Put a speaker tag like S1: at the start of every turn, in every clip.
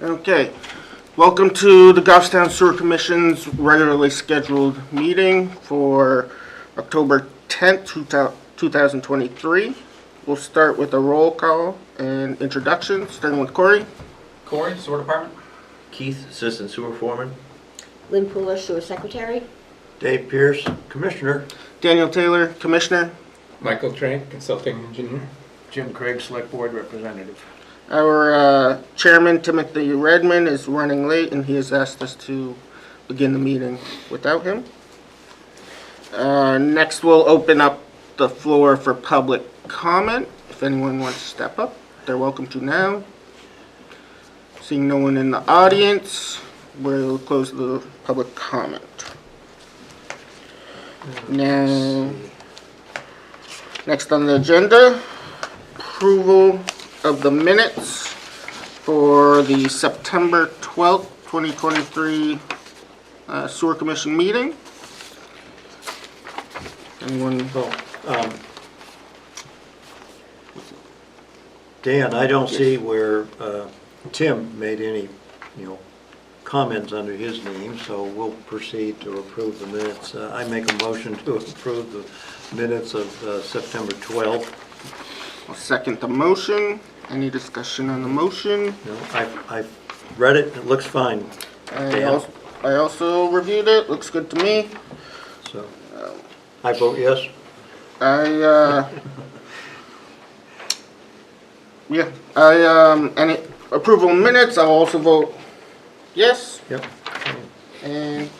S1: Okay, welcome to the Goffstown Sewer Commission's regularly scheduled meeting for October 10th, 2023. We'll start with a roll call and introduction, starting with Corey.
S2: Corey, Sewer Department.
S3: Keith, Assistant Sewer Foreman.
S4: Lynn Pooler, Sewer Secretary.
S3: Dave Pierce, Commissioner.
S1: Daniel Taylor, Commissioner.
S5: Michael Trank, Consulting Engineer.
S2: Jim Craig, Select Board Representative.
S1: Our chairman, Timothy Redmond, is running late and he has asked us to begin the meeting without him. Next, we'll open up the floor for public comment. If anyone wants to step up, they're welcome to now. Seeing no one in the audience, we'll close the public comment. Now, next on the agenda, approval of the minutes for the September 12th, 2023 Sewer Commission meeting. Anyone?
S3: Dan, I don't see where Tim made any, comments under his name, so we'll proceed to approve the minutes. I make a motion to approve the minutes of September 12th.
S1: I'll second the motion. Any discussion on the motion?
S3: I've read it. It looks fine.
S1: I also reviewed it. Looks good to me.
S3: So I vote yes.
S1: Any approval of minutes, I'll also vote yes.
S3: Yep.
S1: And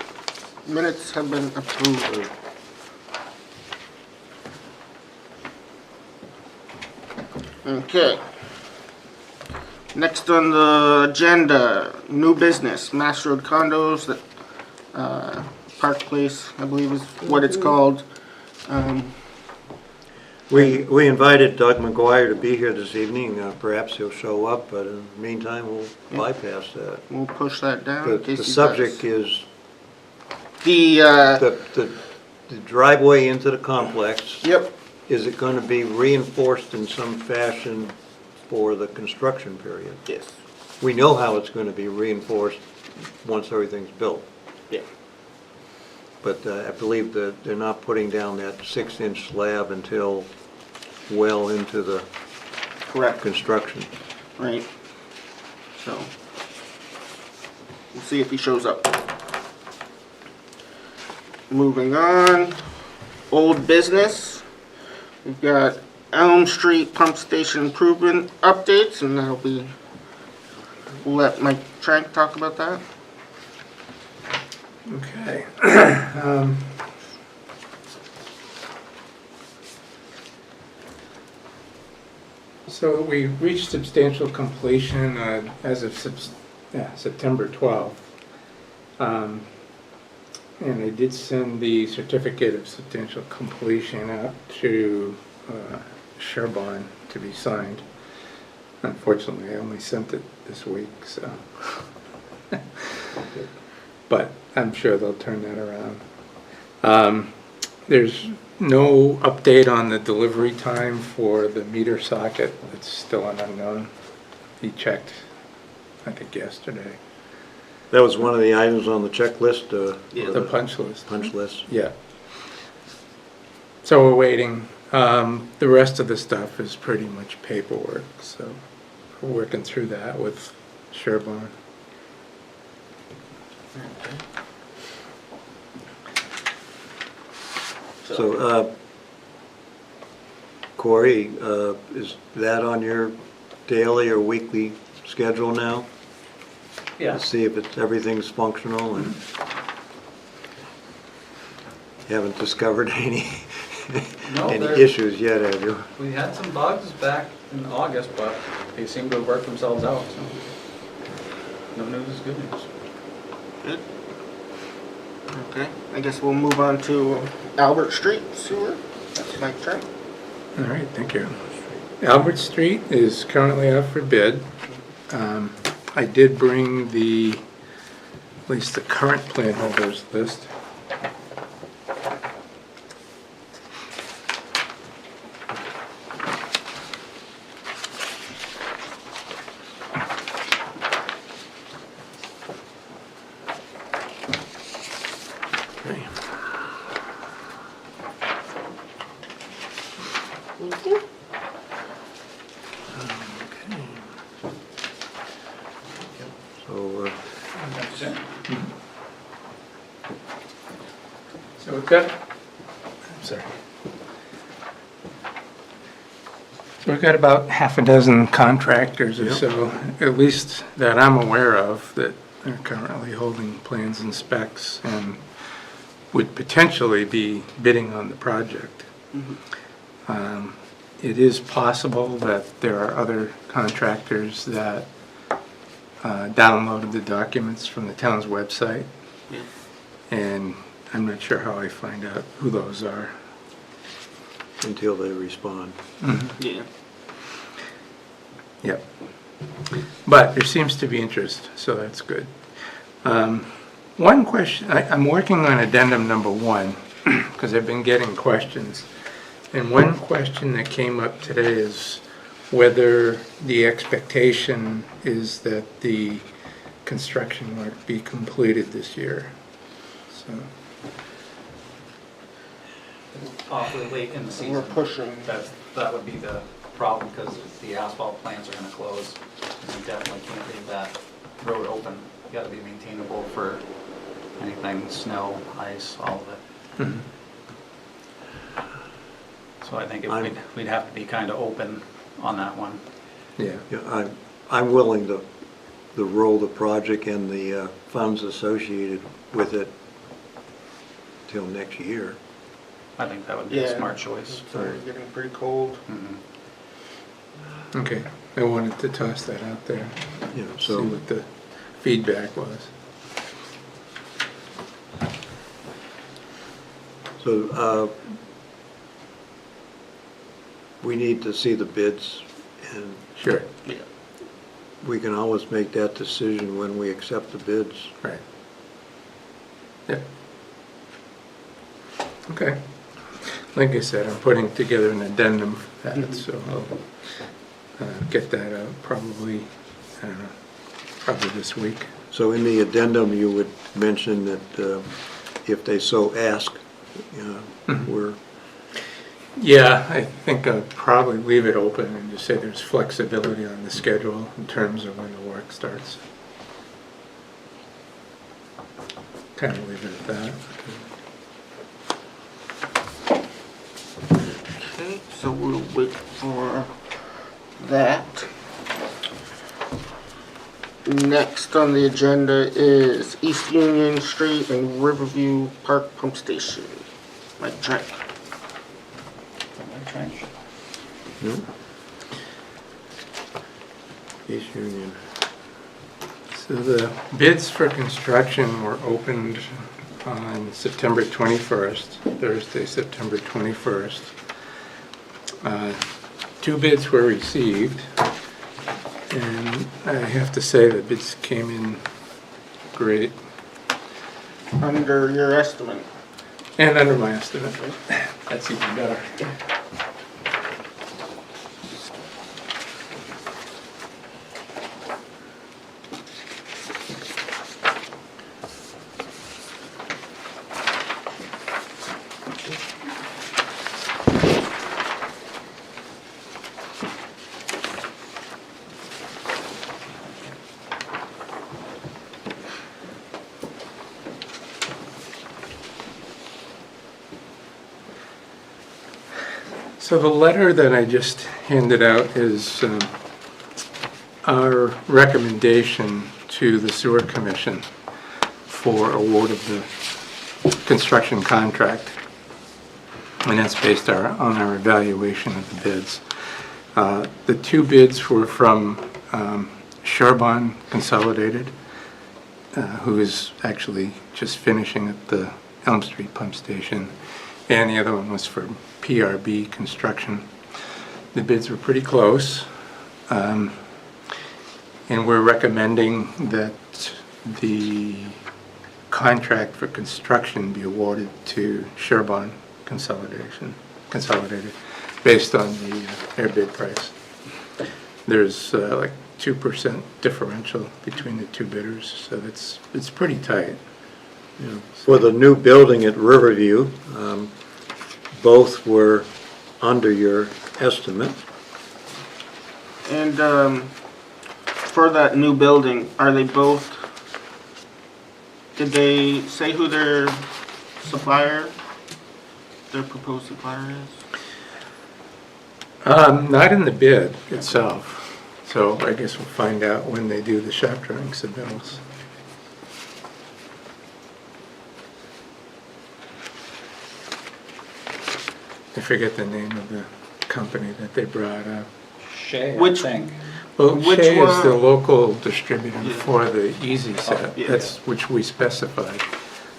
S1: minutes have been approved. Okay. Next on the agenda, new business, Mass Road condos, that Park Place, I believe is what it's called.
S3: We invited Doug McGuire to be here this evening. Perhaps he'll show up, but in the meantime, we'll bypass that.
S1: We'll push that down in case
S3: The
S1: he
S3: subject
S1: does.
S3: is
S1: The
S3: the driveway into the complex.
S1: yep.
S3: Is it going to be reinforced in some fashion for the construction period?
S1: Yes.
S3: We know how it's going to be reinforced once everything's built.
S1: Yeah.
S3: But I believe that they're not putting down that 6-inch slab until well into the
S1: Correct.
S3: construction.
S1: Right. So we'll see if he shows up. Moving on. Old business. We've got Elm Street Pump Station improvement updates, and that'll be. We'll let Mike Trank talk about that.
S5: Okay. So we reached substantial completion as of September 12th. And I did send the certificate of substantial completion out to Sherborne to be signed. Unfortunately, I only sent it this week, so. But I'm sure they'll turn that around. There's no update on the delivery time for the meter socket. It's still an unknown. He checked, I think, yesterday.
S3: That was one of the items on the checklist.
S5: The punch list.
S3: Punch list.
S5: Yeah. So we're waiting. The rest of the stuff is pretty much paperwork, so we're working through that with Sherborne.
S3: So, Corey, is that on your daily or weekly schedule now?
S2: Yeah.
S3: To see if everything's functional and haven't discovered any issues yet, have you?
S2: We had some bugs back in August, but they seem to have worked themselves out, so no news is good news.
S1: Good. Okay. I guess we'll move on to Albert Street sewer. That's Mike Trank.
S5: All right, thank you. Albert Street is currently out for bid. I did bring at least the current plan holders list.
S3: Okay.
S4: Thank you.
S3: Okay. So,
S2: That's it.
S5: So we've got, I'm sorry. So we've got about half a dozen contractors or
S3: Yep.
S5: so, at least that I'm aware of, that are currently holding plans and specs and would potentially be bidding on the project. It is possible that there are other contractors that downloaded the documents from the town's website.
S1: Yeah.
S5: And I'm not sure how I find out who those are.
S3: until they respond.
S1: Yeah.
S5: Yep. But there seems to be interest, so that's good. One question, I'm working on addendum number 1, because I've been getting questions. And one question that came up today is whether the expectation is that the construction work be completed this year. So,
S2: Awfully late in the season.
S1: We're pushing.
S2: That would be the problem, because the asphalt plants are gonna close. You definitely can't leave that road open. You gotta be maintainable for anything, snow, ice, all of it. So I think we'd have to be kinda open on that one.
S5: yeah.
S3: Yeah, I'm willing to roll the project and the funds associated with it till next year.
S2: I think that would be a
S1: Yeah.
S2: smart choice.
S1: It's already getting pretty cold.
S2: Mhm.
S5: Okay, I wanted to toss that out there,
S3: You know,
S5: see
S3: so,
S5: what the feedback was.
S3: we need to see the bids, and
S5: Sure,
S1: Yeah.
S3: we can always make that decision when we accept the bids.
S5: right. Yep. Okay. Like I said, I'm putting together an addendum for that, so I'll get that out probably, I don't know, probably this week.
S3: So in the addendum, you would mention that if they so ask, we're,
S5: Yeah, I think I'll probably leave it open and just say there's flexibility on the schedule in terms of when the work starts. Kind of leave it at that.
S1: Okay, so we'll wait for that. Next on the agenda is East Union Street and Riverview Park Pump Station. Mike Trent.
S2: Trench.
S3: no? East Union.
S5: So the bids for construction were opened on September 21st, Thursday, September 21st. 2 bids were received, and I have to say the bids came in great
S1: Under your estimate.
S5: and under my estimate. That's even better. So the letter that I just handed out is our recommendation to the Sewer Commission for award of the construction contract. And that's based on our evaluation of the bids. The 2 bids were from Charbon Consolidated, who is actually just finishing at the Elm Street Pump Station, and the other one was for PRB Construction. The bids were pretty close, and we're recommending that the contract for construction be awarded to Charbon Consolidated, based on their bid price. There's like 2% differential between the 2 bidders, so it's pretty tight.
S3: Yeah. For the new building at Riverview, both were under your estimate.
S1: And for that new building, are they both, did they say who their supplier, their proposed supplier is?
S5: Not in the bid itself, so I guess we'll find out when they do the shop drawing submittals. I forget the name of the company that they brought up.
S2: Shay, I
S1: Which-
S2: think.
S5: Well,
S1: Which
S5: Shea is the
S1: one?
S5: local distributor
S1: Yeah.
S5: for the Easy Set,
S1: yeah.
S5: that's which we specified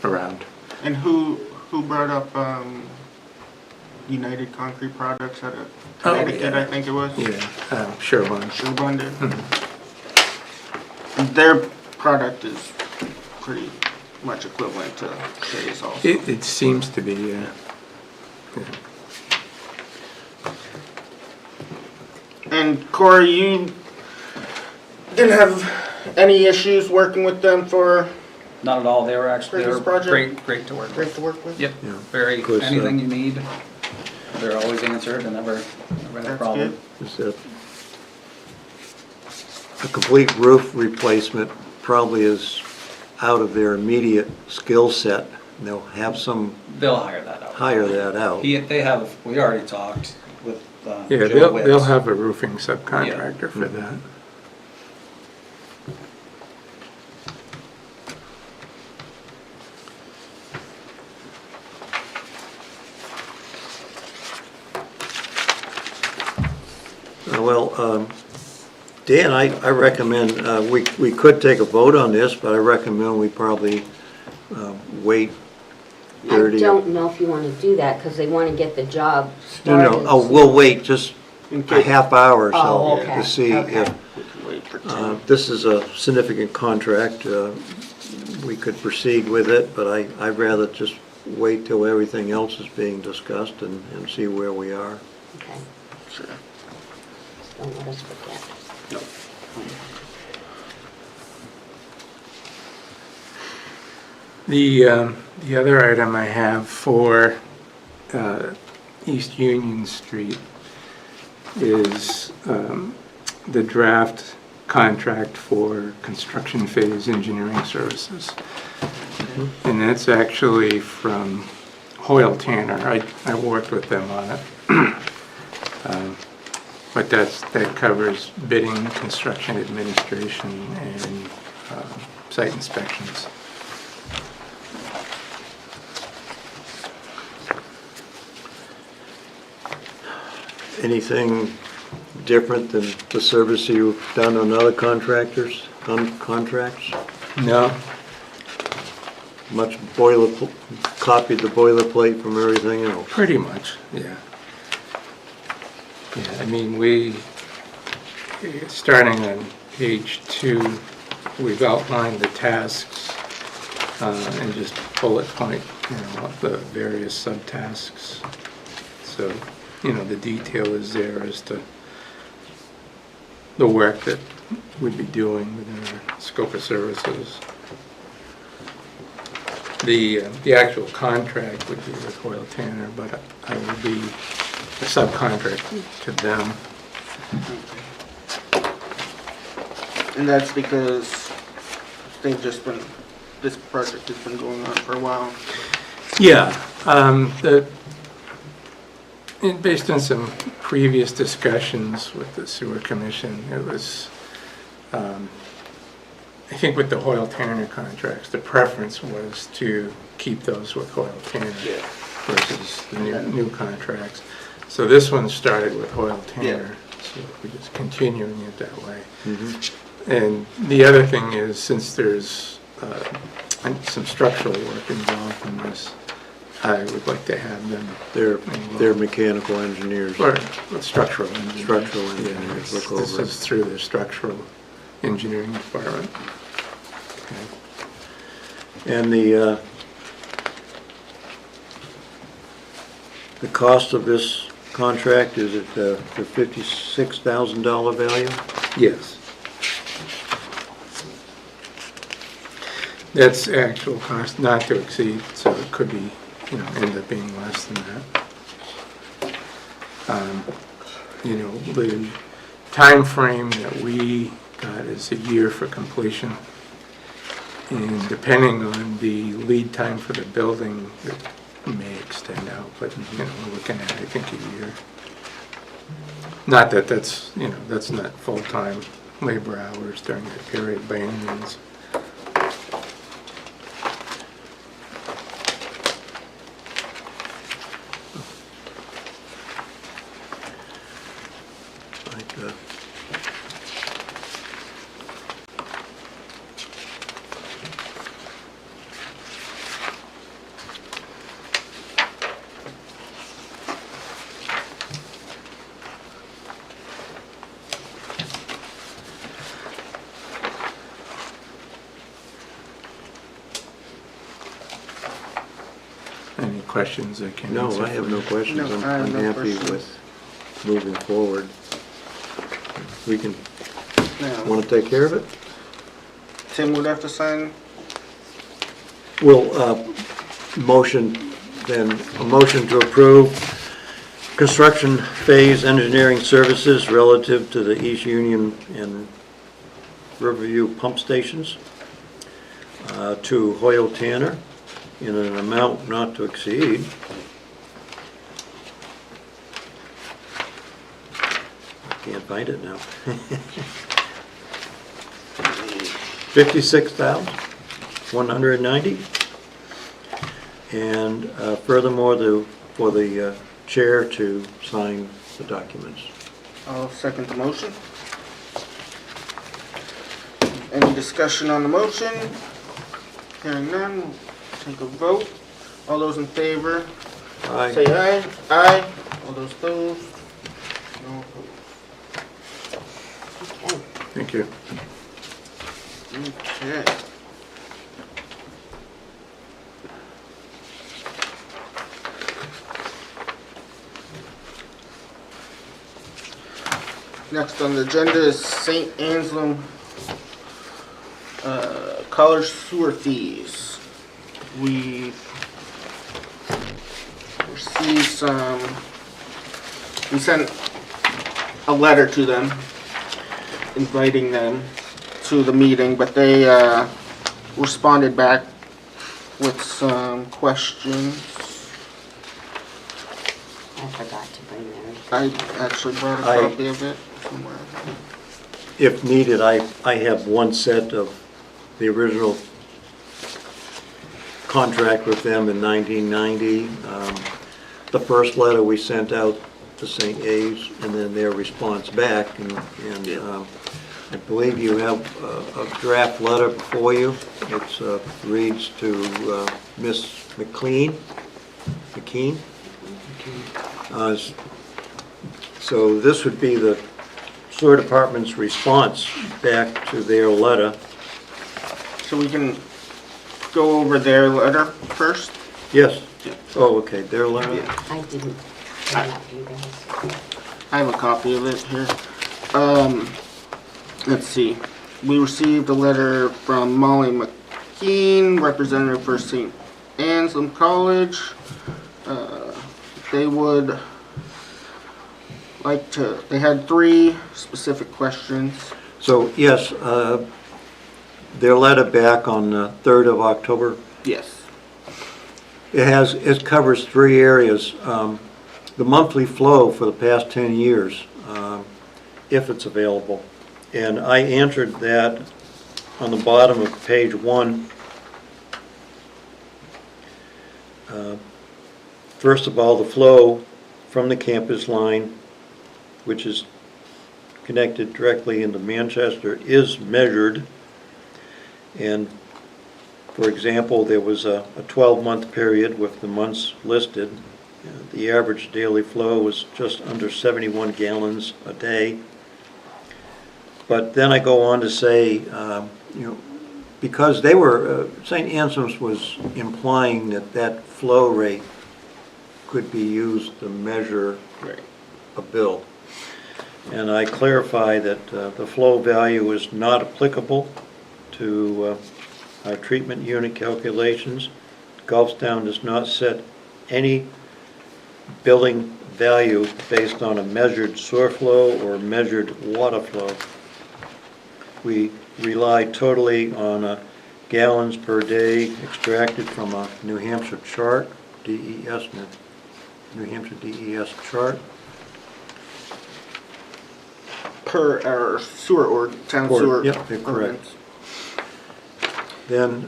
S5: around.
S1: And who brought up United Concrete Products out of
S5: Oh,
S1: Connecticut,
S5: yeah.
S1: I think it was?
S5: Yeah, Sherwin.
S1: Sherburne did? Their product is pretty much equivalent to Shay's also.
S5: It seems to be, yeah.
S1: And Corey, you didn't have any issues working with them for
S2: Not at all, they were
S1: For this
S2: they're
S1: project?
S2: great to work
S1: great
S2: with.
S1: to work with?
S2: Yep,
S3: Yeah.
S2: very,
S3: Of course,
S2: anything you need, they're always answered and never had a
S1: That's
S2: problem.
S1: good.
S3: Is that a complete roof replacement probably is out of their immediate skill set. They'll have some,
S2: They'll hire that out.
S3: hire that out.
S2: They have, we already talked with
S5: Yeah,
S2: Joe
S5: they'll
S2: Witz.
S5: have a roofing subcontractor for that.
S3: Well, Dan, I recommend, we could take a vote on this, but I recommend we probably wait
S4: I
S3: 30.
S4: don't know if you want to do that, because they want to get the job
S3: No,
S4: started.
S3: no, oh, we'll wait just
S1: In
S3: a
S1: case
S3: half hour or
S4: Oh,
S3: so
S4: okay,
S3: to see
S4: okay.
S3: if,
S1: we can wait for 10.
S3: this is a significant contract. We could proceed with it, but I'd rather just wait till everything else is being discussed and see where we are.
S4: Okay,
S1: Sure.
S4: just don't let us forget.
S1: No.
S5: The other item I have for East Union Street is the draft contract for construction phase engineering services. And that's actually from Hoyle Tanner. I worked with them on it. But that covers bidding, construction administration, and site inspections.
S3: Anything different than the service you've done on other contractors, contracts?
S5: No,
S3: Much copied the boilerplate from everything else?
S5: pretty much, yeah. Yeah, I mean, starting on page 2, we've outlined the tasks and just bullet point, the various subtasks. So, the detail is there as to the work that we'd be doing within our scope of services. The actual contract would be with Hoyle Tanner, but I will be a subcontract to them.
S1: And that's because this project has been going on for a while.
S5: Yeah, based on some previous discussions with the sewer commission, it was, I think with the Hoyle Tanner contracts, the preference was to keep those with Hoyle Tanner versus the new contracts. So this one started with Hoyle Tanner, so we're just continuing it that way. And the other thing is, since there's some structural work involved in this, I would like to have them,
S3: They're mechanical engineers.
S5: or structural engineers.
S3: Structural engineers,
S5: Yeah,
S3: look
S5: this
S3: over it.
S5: is through the structural engineering department.
S3: And the cost of this contract, is it the $56,000 value?
S5: Yes. That's actual cost not to exceed, so it could be, end up being less than that. The time frame that we got is a year for completion. And depending on the lead time for the building, it may extend out, but, we're looking at, I think, a year. Not that that's not full-time labor hours during that period by any means.
S3: Like,
S5: Any questions I can
S3: No,
S5: answer?
S3: I have no questions.
S1: No, I have
S3: I'm
S1: no
S3: happy
S1: questions.
S3: with moving forward. We can,
S1: Now,
S3: want to take care of it?
S1: Tim would have to sign.
S3: We'll, motion, then, a motion to approve construction phase engineering services relative to the East Union and Riverview pump stations to Hoyle Tanner in an amount not to exceed can't find it now. 56,190. And furthermore, for the chair to sign the documents.
S1: I'll second the motion. Any discussion on the motion? Hearing none, we'll take a vote. All those in favor, say aye. Aye. All those opposed? No opposed.
S4: Okay.
S5: Thank you.
S1: Okay. Next on the agenda is St. Anselm college sewer fees. We've received some, we sent a letter to them inviting them to the meeting, but they responded back with some questions.
S4: I forgot to bring theirs.
S1: I actually brought a
S3: I-
S1: copy of it somewhere.
S3: If needed, I have one set of the original contract with them in 1990. The first letter we sent out to St. A's, and then their response back, and I believe you have a draft letter before you. It reads to Miss McKean. So this would be the sewer department's response back to their letter.
S1: So we can go over their letter first.
S3: Yes.
S1: Yeah.
S3: Oh, okay, their letter?
S1: Yeah.
S4: I didn't bring up you guys.
S1: I have a copy of it here. Let's see. We received a letter from Molly McKean, representative for St. Anselm College. They would like to, they had 3 specific questions.
S3: So, yes, their letter back on the 3rd of October,
S1: Yes.
S3: it covers 3 areas. The monthly flow for the past 10 years, if it's available. And I answered that on the bottom of page 1. First of all, the flow from the campus line, which is connected directly into Manchester, is measured. And for example, there was a 12-month period with the months listed. The average daily flow was just under 71 gallons a day. But then I go on to say, because they were, St. Anselm's was implying that flow rate could be used to measure
S1: Right.
S3: a bill. And I clarify that the flow value is not applicable to treatment unit calculations. Gulfstown does not set any billing value based on a measured sewer flow or measured water flow. We rely totally on gallons per day extracted from a New Hampshire chart, DES, New Hampshire DES chart.
S1: Per our sewer or town
S3: Or-
S1: sewer.
S3: yep, you're correct.
S1: ordinance.
S3: Then,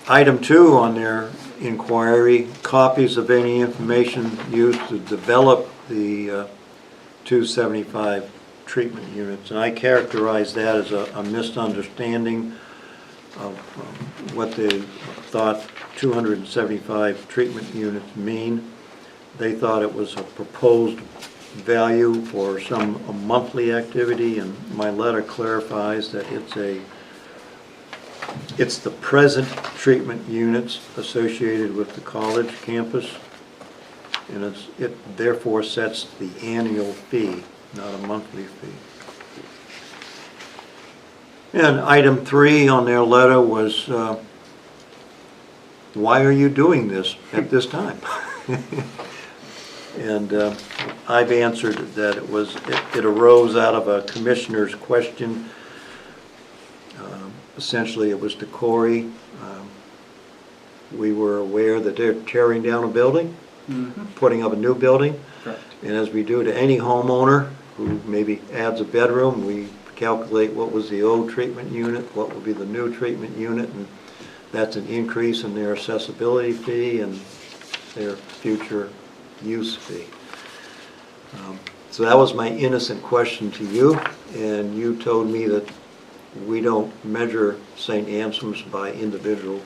S3: item 2 on their inquiry, copies of any information used to develop the 275 treatment units. And I characterize that as a misunderstanding of what they thought 275 treatment units mean. They thought it was a proposed value for some a monthly activity, and my letter clarifies that it's the present treatment units associated with the college campus, and it therefore sets the annual fee, not a monthly fee. And item 3 on their letter was, why are you doing this at this time? And I've answered that it arose out of a commissioner's question. Essentially, it was to Corey. We were aware that they're tearing down a building, putting up a new building.
S2: Correct.
S3: And as we do to any homeowner who maybe adds a bedroom, we calculate what was the old treatment unit, what will be the new treatment unit, and that's an increase in their accessibility fee and their future use fee. So that was my innocent question to you, and you told me that we don't measure St. Anselm's by individual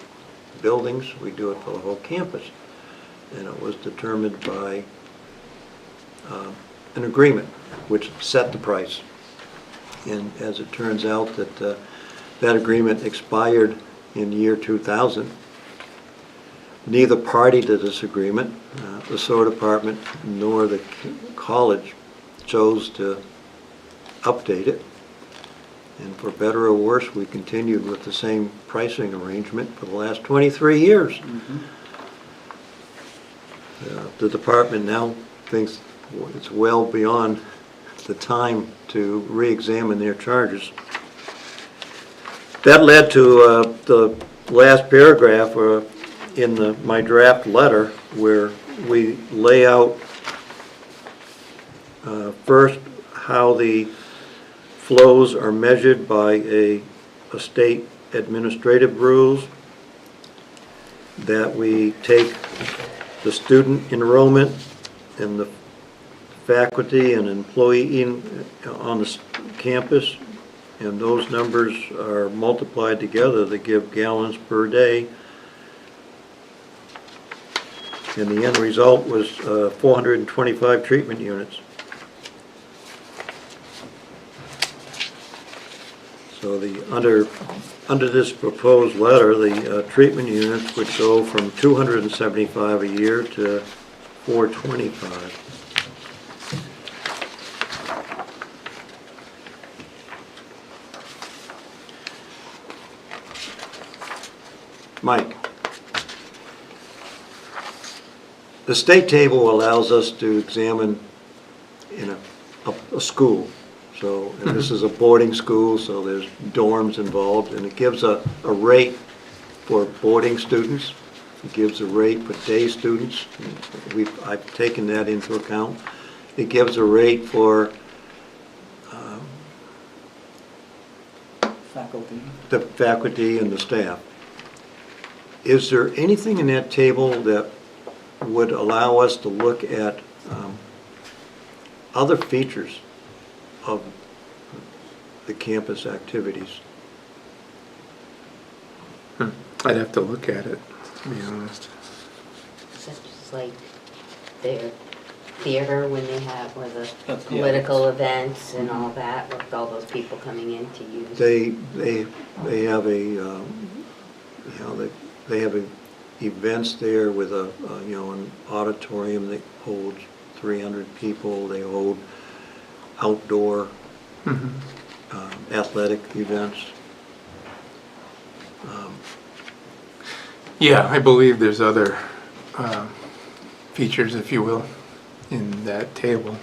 S3: buildings, we do it for the whole campus. And it was determined by an agreement which set the price. And as it turns out that that agreement expired in the year 2000. Neither party to this agreement, the sewer department nor the college, chose to update it. And for better or worse, we continued with the same pricing arrangement for the last 23 years. The department now thinks it's well beyond the time to re-examine their charges. That led to the last paragraph in my draft letter, where we lay out first how the flows are measured by a state administrative rules, that we take the student enrollment and the faculty and employee on the campus, and those numbers are multiplied together to give gallons per day. And the end result was 425 treatment units. So under this proposed letter, the treatment units would go from 275 a year to 425. Mike, the state table allows us to examine in a school. So, and this is a boarding school, so there's dorms involved, and it gives a rate for boarding students. It gives a rate for day students. I've taken that into account. It gives a rate for
S2: Faculty.
S3: the faculty and the staff. Is there anything in that table that would allow us to look at other features of the campus activities?
S5: I'd have to look at it, to be honest.
S4: Such as like their theater when they have, with the
S2: That's- yeah,
S4: political events and all that, with all those people coming in to use.
S3: They have a they have events there with an auditorium that holds 300 people. They hold outdoor athletic events.
S5: Yeah, I believe there's other features, if you will, in that table.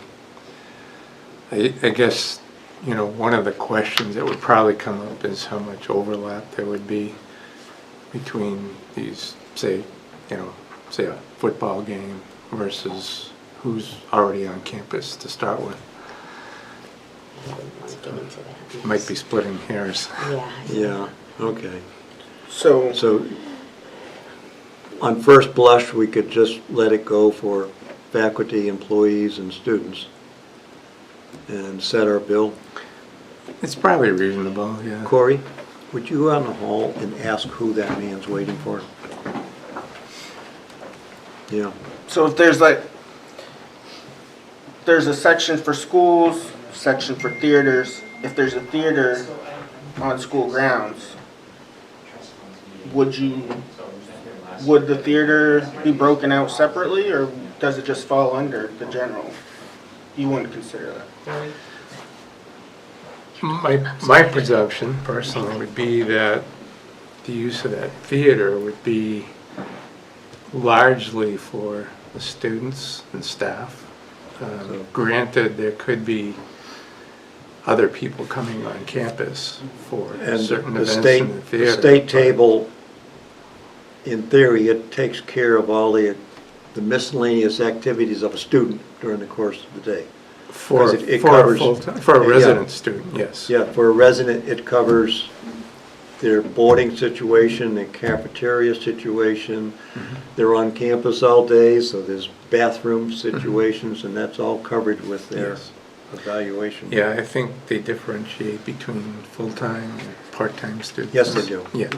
S5: I guess, one of the questions that would probably come up is how much overlap there would be between these, say a football game versus who's already on campus to start with.
S4: I wouldn't want to get into that.
S5: Might be splitting hairs.
S3: Yeah, okay.
S1: So,
S3: So, on first blush, we could just let it go for faculty, employees, and students, and set our bill.
S5: It's probably reasonable, yeah.
S3: Corey, would you go out in the hall and ask who that man's waiting for? Yeah,
S1: so if there's there's a section for schools, section for theaters. If there's a theater on school grounds, would the theater be broken out separately, or does it just fall under the general? You wouldn't consider that?
S5: My presumption personally would be that the use of that theater would be largely for the students and staff. Granted, there could be other people coming on campus for
S3: and
S5: certain
S3: the
S5: events
S3: state,
S5: in the theater.
S3: the state
S5: but-
S3: table, in theory, it takes care of all the miscellaneous activities of a student during the course of the day.
S5: For,
S3: Because it
S5: for a
S3: covers-
S5: full-time, for a
S3: yeah.
S5: resident student, yes.
S3: Yeah, for a resident, it covers their boarding situation, their cafeteria situation. They're on campus all day, so there's bathroom situations, and that's all covered with their
S5: Yes.
S3: evaluation.
S5: Yeah, I think they differentiate between full-time and part-time students.
S3: Yes, they do.
S5: Yeah.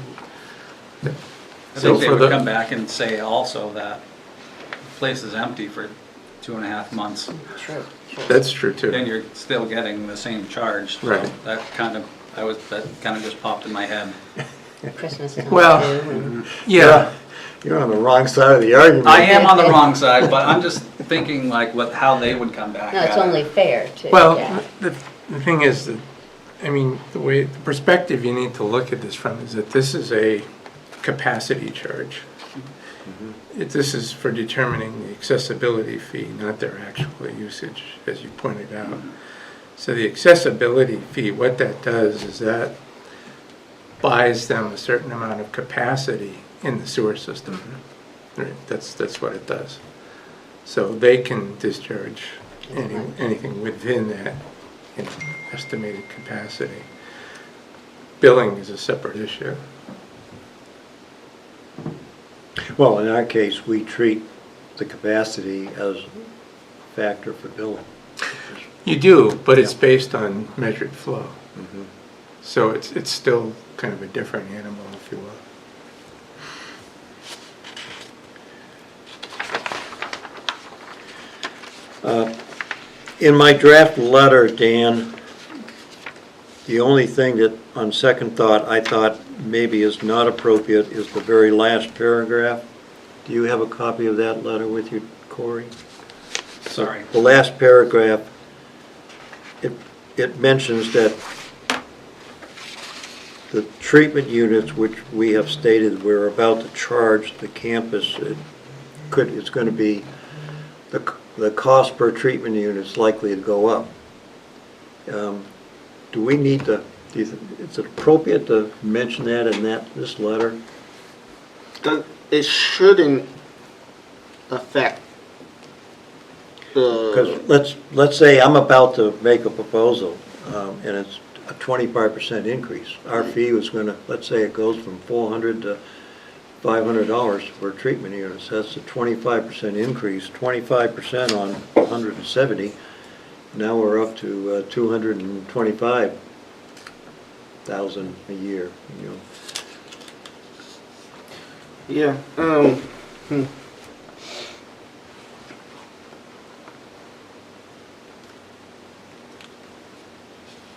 S2: I
S5: So
S2: think they
S5: for
S2: would
S5: the-
S2: come back and say also that the place is empty for 2.5 months.
S4: True.
S5: That's true too.
S2: Then you're still getting the same charge. So
S5: Right.
S2: that kind of just popped in my head.
S4: Christmas time
S5: Well,
S4: too, and
S5: Yeah,
S3: You're on the wrong side of the argument.
S2: I am on the wrong side, but I'm just thinking like how they would come back
S4: no, it's
S2: at it.
S4: only fair to,
S5: well,
S4: yeah.
S5: the thing is that, the perspective you need to look at this from is that this is a capacity charge. This is for determining the accessibility fee, not their actual usage, as you pointed out. So the accessibility fee, what that does is that buys them a certain amount of capacity in the sewer system. Right, that's what it does. So they can discharge anything within that estimated capacity. Billing is a separate issue.
S3: Well, in our case, we treat the capacity as a factor for billing.
S5: You do, but it's
S3: Yeah.
S5: based on measured flow. So it's still kind of a different animal, if you will.
S3: In my draft letter, Dan, the only thing that, on second thought, I thought maybe is not appropriate is the very last paragraph. Do you have a copy of that letter with you, Corey?
S2: Sorry.
S3: The last paragraph, it mentions that the treatment units which we have stated we're about to charge the campus, it's going to be, the cost per treatment unit is likely to go up. Do we need to, is it appropriate to mention that in this letter?
S1: It shouldn't affect the,
S3: Because let's say I'm about to make a proposal, and it's a 25% increase. Our fee was gonna, let's say it goes from $400 to $500 for treatment units. That's a 25% increase, 25% on 170. Now we're up to 225,000 a year, you know.
S1: yeah,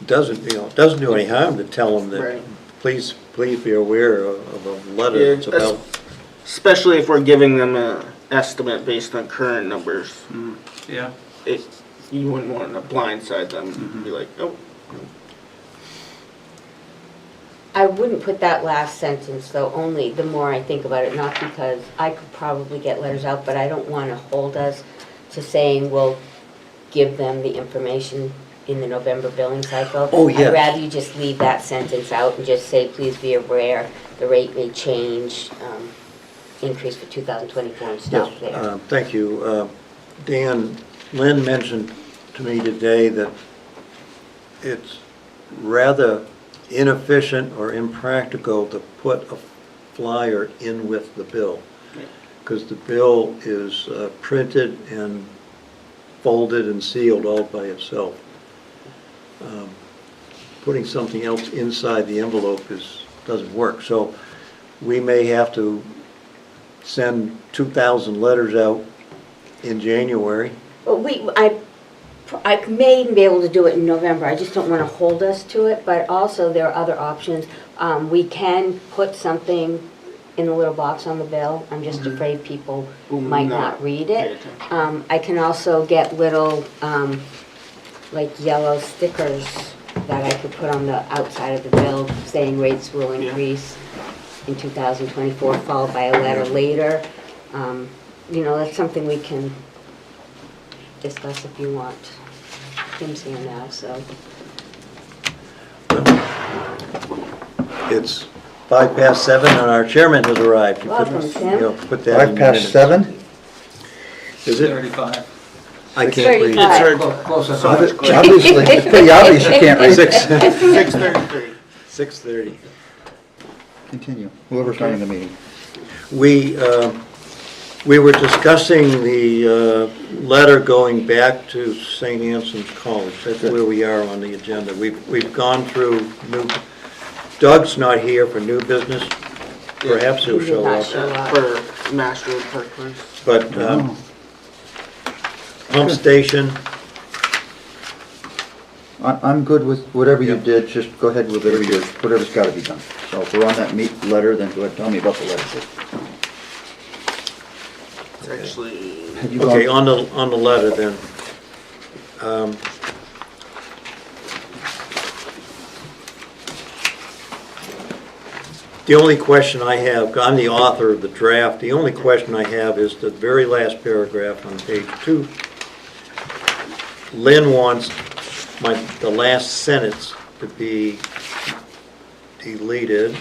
S3: Doesn't do any harm to tell them that,
S1: Right.
S3: please be aware of a letter
S1: Yeah,
S3: that's about,
S1: especially if we're giving them an estimate based on current numbers.
S2: Yeah.
S1: You wouldn't want to blindside them and be like, oh.
S4: I wouldn't put that last sentence, though, only the more I think about it, not because I could probably get letters out, but I don't want to hold us to saying we'll give them the information in the November billing cycle.
S3: Oh, yes.
S4: I'd rather you just leave that sentence out and just say, please be aware, the rate may change, increase for 2024 and stop
S3: Yes,
S4: there.
S3: thank you. Dan, Lynn mentioned to me today that it's rather inefficient or impractical to put a flyer in with the bill, because the bill is printed and folded and sealed all by itself. Putting something else inside the envelope doesn't work. So we may have to send 2,000 letters out in January.
S4: Well, I may even be able to do it in November, I just don't want to hold us to it, but also there are other options. We can put something in the little box on the bill, I'm just afraid people
S1: Who
S4: might
S1: not
S4: not read
S1: pay
S4: it.
S1: attention.
S4: I can also get little, like yellow stickers that I could put on the outside of the bill saying rates will increase in 2024, followed by a letter later. You know, that's something we can discuss if you want. Tim's here now, so.
S3: It's 7:05 and our chairman has arrived. You put-
S4: Welcome, Tim.
S3: you know, put that in the minutes.
S6: 7:05?
S3: Is it?
S2: 35.
S3: I can't read it.
S4: 35.
S2: Close enough.
S6: Obviously, it's pretty obvious you can't read.
S1: 6:33.
S3: 6:30.
S6: Continue, whoever's running the meeting.
S3: We were discussing the letter going back to St. Anselm's College. That's where we are on the agenda. We've gone through Doug's not here for new business. Perhaps he'll
S4: He did
S3: show
S4: not
S3: up.
S4: show up.
S1: For Mass Road Park Place.
S3: But pump station,
S6: I'm good with whatever you
S3: Yep.
S6: did, just go ahead with whatever's gotta be done. So if we're on that letter, then go ahead, tell me about the letter.
S1: It's actually,
S6: Have you
S3: okay,
S6: gone-
S3: on the letter then. The only question I have, I'm the author of the draft, the only question I have is the very last paragraph on page 2. Lynn wants the last sentence to be deleted.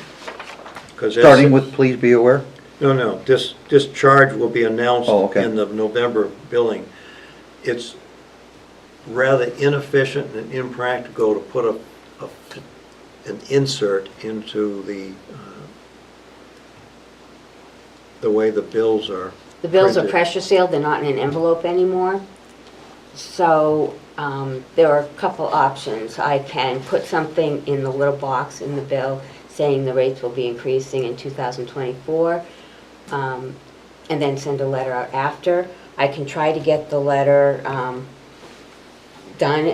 S3: 'Cause that's-
S6: Starting with, please be aware?
S3: No, this charge will be announced
S6: Oh, okay.
S3: in the November billing. It's rather inefficient and impractical to put an insert into the way the bills are.
S4: The bills are
S3: printed.
S4: pressure sealed, they're not in an envelope anymore. So there are a couple options. I can put something in the little box in the bill saying the rates will be increasing in 2024, and then send a letter out after. I can try to get the letter done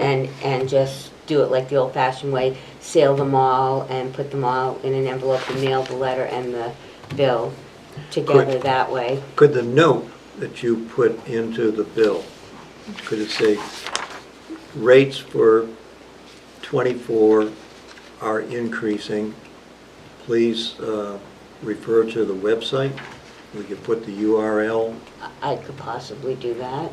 S4: and just do it like the old-fashioned way, seal them all and put them all in an envelope and mail the letter and the bill together that way.
S3: Could the note that you put into the bill, could it say, rates for '24 are increasing, please refer to the website? We could put the URL.
S4: I could possibly do that.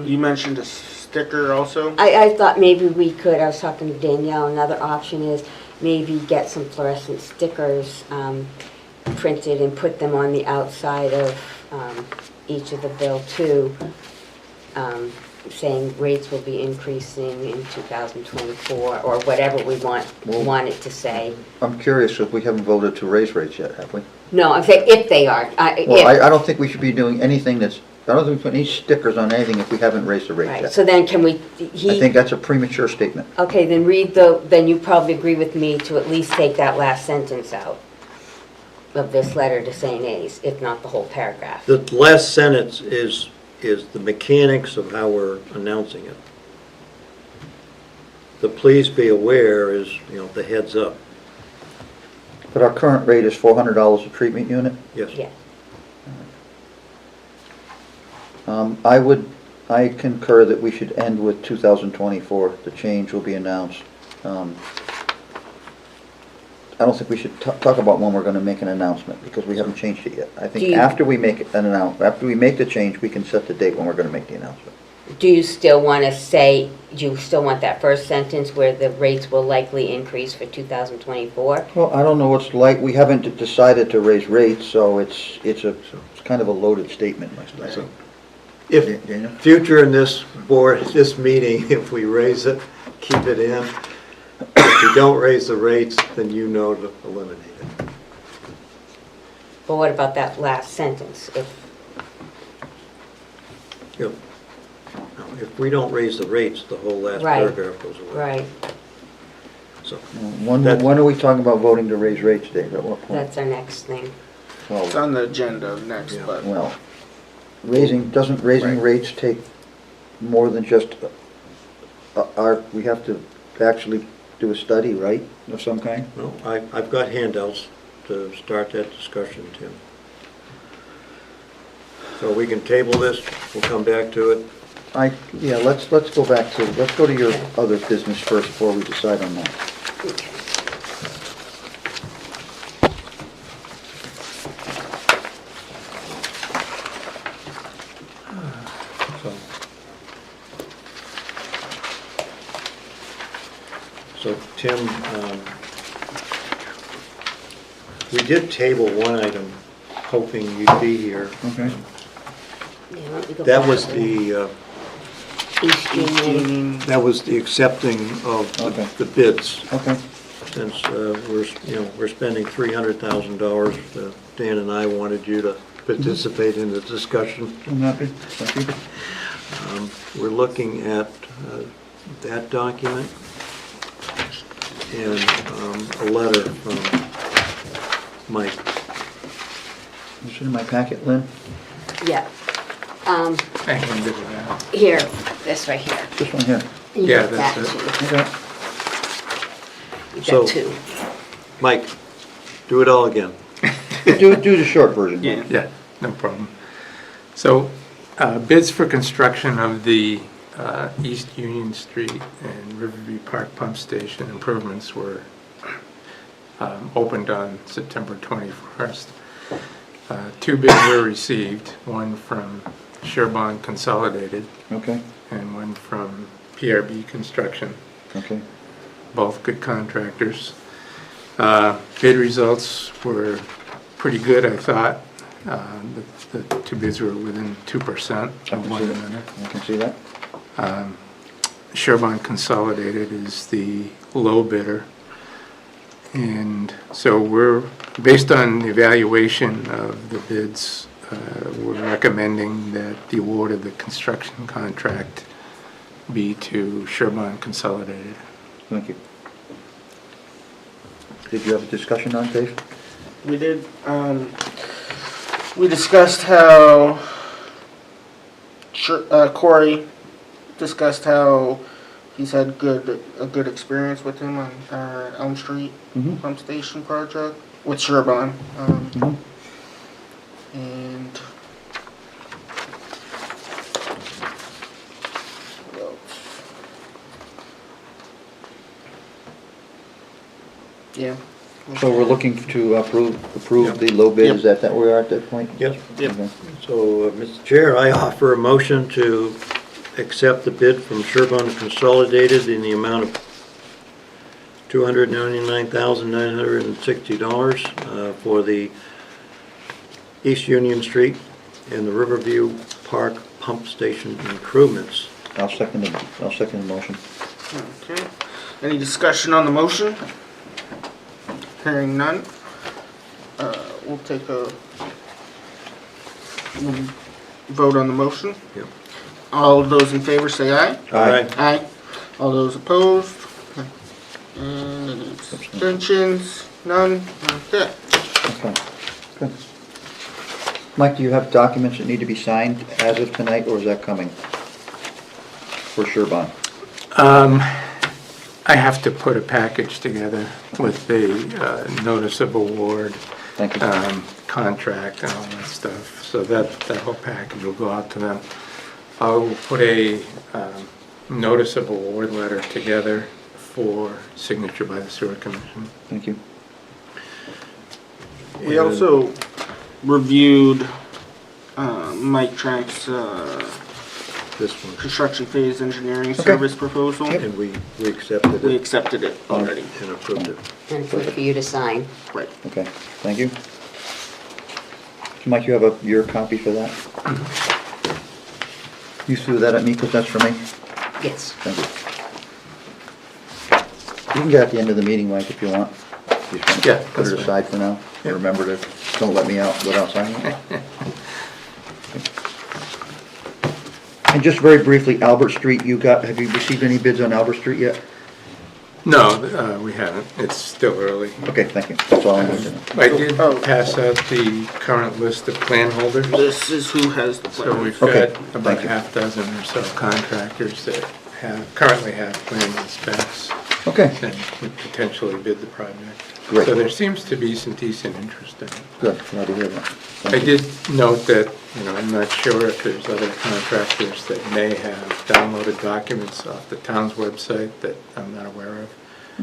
S1: you mentioned a sticker also?
S4: I thought maybe we could, I was talking to Danielle, another option is maybe get some fluorescent stickers printed and put them on the outside of each of the bill too, saying rates will be increasing in 2024, or whatever we want it to say.
S6: I'm curious, because we haven't voted to raise rates yet, have we?
S4: No, I'm saying if they are.
S6: Well, I don't think we should be doing anything I don't think we put any stickers on anything if we haven't raised the rate
S4: Right,
S6: yet.
S4: so then can we,
S6: I think that's a premature statement.
S4: okay, then then you probably agree with me to at least take that last sentence out of this letter to St. A's, if not the whole paragraph.
S3: The last sentence is the mechanics of how we're announcing it. The please be aware is, the heads up.
S6: But our current rate is $400 a treatment unit.
S3: Yes.
S4: Yeah.
S6: I concur that we should end with 2024. The change will be announced I don't think we should talk about when we're gonna make an announcement, because we haven't changed it yet. I
S4: Do
S6: think
S4: you-
S6: after we make after we make the change, we can set the date when we're gonna make the announcement.
S4: Do you still want to say, do you still want that first sentence where the rates will likely increase for 2024?
S6: Well, I don't know what's like, we haven't decided to raise rates, so it's kind of a loaded statement, myself.
S3: So, if
S6: Daniel?
S3: future in this board, this meeting, if we raise it, keep it in. If we don't raise the rates, then you know to eliminate it.
S4: But what about that last sentence?
S3: If we don't raise the rates, the whole last
S4: Right.
S3: paragraph goes away.
S4: Right,
S3: So,
S6: When are we talking about voting to raise rates, Dave? At what point?
S4: that's our next thing.
S1: It's
S6: Well,
S1: on the agenda next,
S3: Yeah.
S1: but
S6: well, doesn't raising
S1: Right.
S6: rates take more than just, we have to actually do a study, right, of some kind?
S3: well, I've got handouts to start that discussion, Tim. So we can table this, we'll come back to it.
S6: Yeah, let's go let's go to your other business first before we decide on that.
S4: Okay.
S3: So Tim, we did table one item, hoping you'd be here.
S6: Okay.
S4: Yeah, let me go
S3: That
S4: back
S3: was
S4: to
S3: the,
S4: East Union.
S3: that was the accepting of
S6: Okay.
S3: the bids.
S6: Okay.
S3: Since we're spending $300,000, Dan and I wanted you to participate in the discussion.
S6: I'm happy. Thank you.
S3: We're looking at that document and a letter from Mike.
S6: Is it in my packet, Lynn?
S4: Yeah.
S5: I handed it out.
S4: Here, this right here.
S6: This one here.
S4: You
S5: Yeah,
S4: got
S5: that's
S4: that
S5: it.
S4: too.
S6: Okay.
S4: You
S3: So-
S4: got two.
S3: Mike, do it all again.
S6: Do the short version.
S1: yeah.
S5: Yeah, no problem. So, bids for construction of the East Union Street and Riverview Park Pump Station improvements were opened on September 21st. Two bids were received, one from Sherbon Consolidated
S6: Okay,
S5: and one from PRB Construction,
S6: okay.
S5: both good contractors. Bid results were pretty good, I thought. The two bids were within 2%
S6: I
S5: of
S6: can
S5: one
S6: see that.
S5: another.
S6: I can see that.
S5: Sherbon Consolidated is the low bidder. And so we're, based on the evaluation of the bids, we're recommending that the award of the construction contract be to Sherbon Consolidated.
S6: Thank you. Did you have a discussion on, Dave?
S1: We did, we discussed how, Corey discussed how he's had a good experience with him on our Elm Street
S6: Mm-hmm.
S1: pump station project with Sherbon.
S6: Mhm.
S1: And what else? Yeah.
S6: So we're looking to approve
S3: Yep.
S6: the low bid,
S1: Yep.
S6: is that where we are at that point?
S3: Yes.
S1: Yep.
S6: Okay.
S3: So, Mr. Chair, I offer a motion to accept the bid from Sherbon Consolidated in the amount of $299,960 for the East Union Street and the Riverview Park Pump Station improvements.
S6: I'll second the motion.
S1: Okay. Any discussion on the motion? Hearing none. We'll vote on the motion.
S3: Yep.
S1: All of those in favor say aye.
S3: Aye.
S1: Aye. All those opposed? And any abstentions? None? Okay.
S6: Okay, good. Mike, do you have documents that need to be signed as of tonight, or is that coming? For Sherbon?
S5: I have to put a package together with the notice of award,
S6: Thank you.
S5: contract and all that stuff. So that whole package will go out to them. I'll put a notice of award letter together for signature by the sewer commission.
S6: Thank you.
S1: We
S3: And-
S1: also reviewed Mike Trank's
S3: This one,
S1: construction phase engineering service proposal.
S3: and we accepted
S1: We
S3: it
S1: accepted it already.
S3: and approved it.
S4: And it's good for you to sign.
S1: Right.
S6: Okay, thank you. So Mike, you have your copy for that? You threw that at me because that's for me?
S4: Yes.
S6: Thank you. You can get at the end of the meeting, Mike, if you want. You just want to
S5: Yeah,
S6: put
S5: that's
S6: it
S5: fine.
S6: aside for now.
S5: Yeah.
S6: Remember to, don't let me out without signing it. And just very briefly, Albert Street, have you received any bids on Albert Street yet?
S5: No, we haven't. It's still early.
S6: Okay, thank you. That's all I need to know.
S5: I did
S1: Oh.
S5: pass out the current list of plan holders.
S1: This is who has the
S5: So
S1: plan.
S5: we've
S6: Okay,
S5: got about
S6: thank
S5: a
S6: you.
S5: half dozen or so contractors that currently have plans and specs
S6: Okay,
S5: and would potentially bid the project.
S6: Great.
S5: So there seems to be some decent interest in it.
S6: good, glad to hear that. Thank
S5: I
S6: you.
S5: did note that, I'm not sure if there's other contractors that may have downloaded documents off the town's website that I'm not aware of.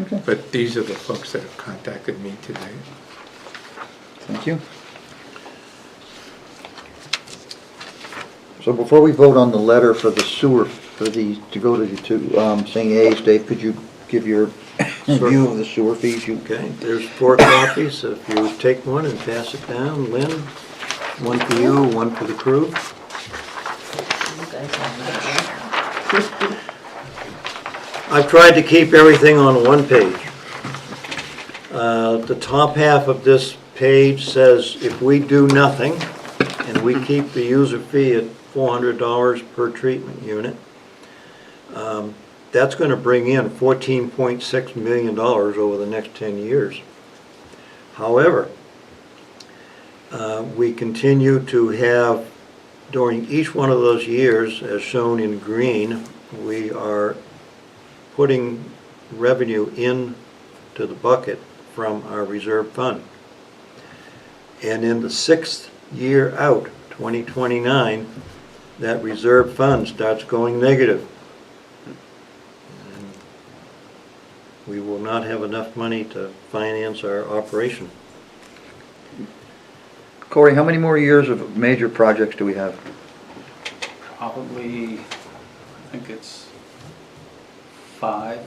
S6: Okay,
S5: But these are the folks that have contacted me today.
S6: thank you. So before we vote on the letter for the sewer, to go to St. A's, Dave, could you give your view of the sewer fees?
S3: Okay, there's 4 copies, so if you take one and pass it down, Lynn, one for you, one for the crew.
S4: You guys have it.
S3: I've tried to keep everything on one page. The top half of this page says if we do nothing and we keep the user fee at $400 per treatment unit, that's going to bring in $14.6 million over the next 10 years. However, we continue to have, during each one of those years, as shown in green, we are putting revenue into the bucket from our reserve fund. And in the 6th year out, 2029, that reserve fund starts going negative. And we will not have enough money to finance our operation.
S6: Corey, how many more years of major projects do we have?
S2: Probably, I think it's 5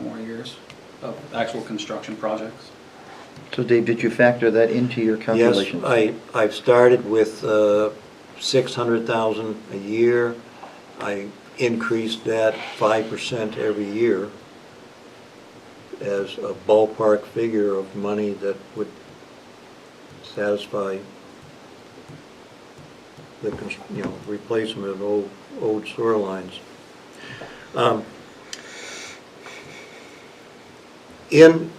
S2: more years of actual construction projects.
S6: So Dave, did you factor that into your calculations?
S3: Yes, I've started with $600,000 a year. I increased that 5% every year as a ballpark figure of money that would satisfy the replacement of old sewer lines. In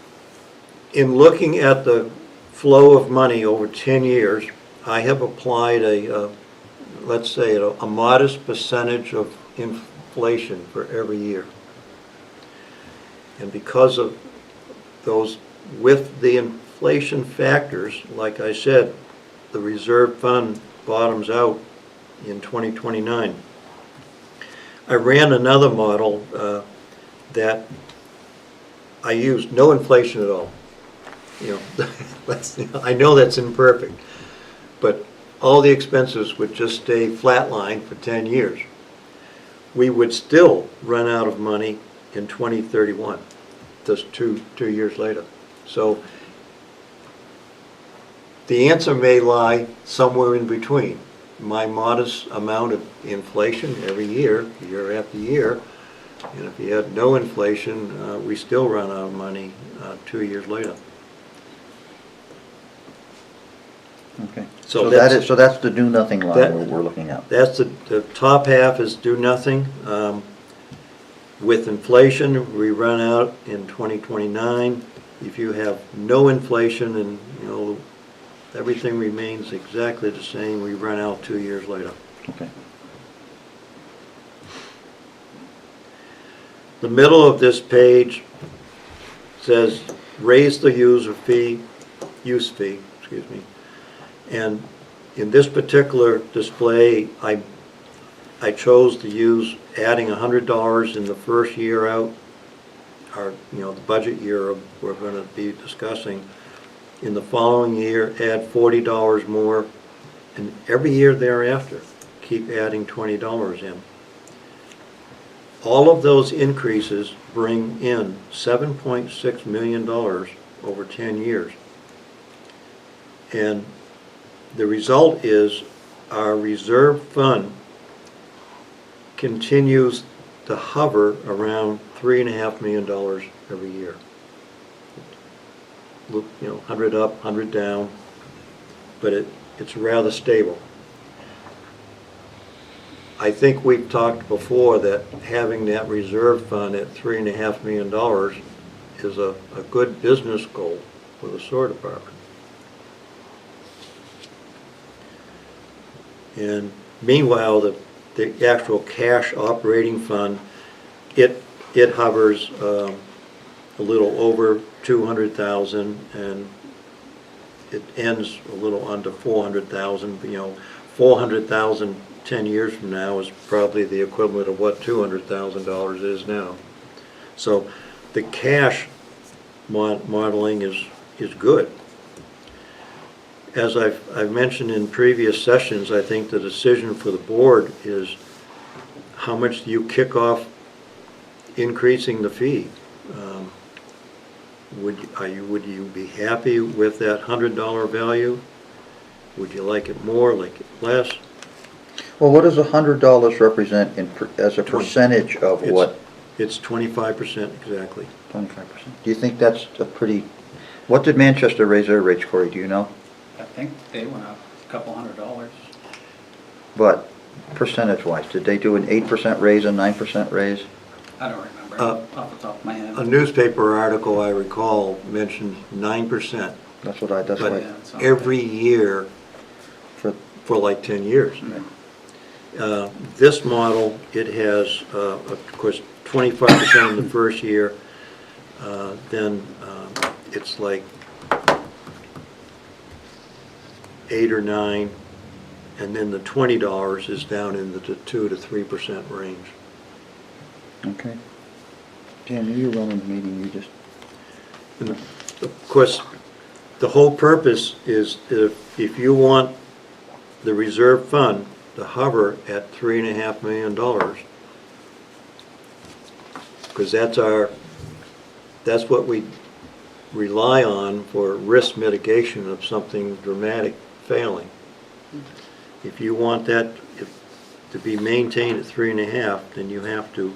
S3: looking at the flow of money over 10 years, I have applied let's say, a modest percentage of inflation for every year. And because of those, with the inflation factors, like I said, the reserve fund bottoms out in 2029. I ran another model that I used no inflation at all. I know that's imperfect, but all the expenses would just stay flatlined for 10 years. We would still run out of money in 2031, just two years later. So the answer may lie somewhere in between. My modest amount of inflation every year, year after year, and if you had no inflation, we still run out of money 2 years later.
S6: Okay.
S3: So
S6: So that's the do nothing line
S3: that-
S6: we're looking at.
S3: That's the top half is do nothing. With inflation, we run out in 2029. If you have no inflation and, everything remains exactly the same, we run out 2 years later.
S6: Okay.
S3: The middle of this page says raise the use fee, excuse me. And in this particular display, I chose to use adding $100 in the first year out, the budget year we're going to be discussing, In the following year, add $40 more, and every year thereafter, keep adding $20 in. All of those increases bring in $7.6 million over 10 years. And the result is our reserve fund continues to hover around $3.5 million every year. Look, 100 up, 100 down, but it's rather stable. I think we've talked before that having that reserve fund at $3.5 million is a good business goal for the sewer department. And meanwhile, the actual cash operating fund, it hovers a little over 200,000, and it ends a little under 400,000. 400,000 10 years from now is probably the equivalent of what $200,000 is now. So the cash modeling is good. As I've mentioned in previous sessions, I think the decision for the board is how much do you kick off increasing the fee? Would you be happy with that $100 value? Would you like it more, like it less?
S6: Well, what does $100 represent as a percentage of what?
S3: It's 25% exactly.
S6: 25%. Do you think that's a pretty, what did Manchester raise their rates, Corey, do you know?
S2: I think they went up a couple $100.
S6: But percentage-wise, did they do an 8% raise, a 9% raise?
S2: I don't remember off the top of my head.
S3: A newspaper article I recall mentioned 9%,
S6: That's
S3: but
S6: why,
S2: Yeah, it's not
S3: every year for like 10 years. This model, it has, of course, 25% in the first year, then it's like 8 or 9, and then the $20 is down in the 2 to 3% range.
S6: okay. Dan, you running the meeting, you just,
S3: And of course, the whole purpose is if you want the reserve fund to hover at $3.5 million, because that's what we rely on for risk mitigation of something dramatic failing. If you want that to be maintained at 3.5, then you have to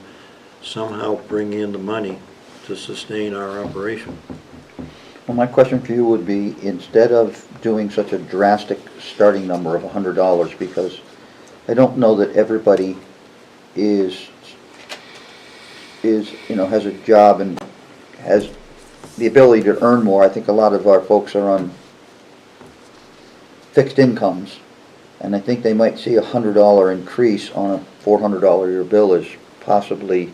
S3: somehow bring in the money to sustain our operation.
S6: well, my question for you would be, instead of doing such a drastic starting number of $100, because I don't know that everybody is, has a job and has the ability to earn more. I think a lot of our folks are on fixed incomes, and I think they might see a $100 increase on a $400 a year bill is possibly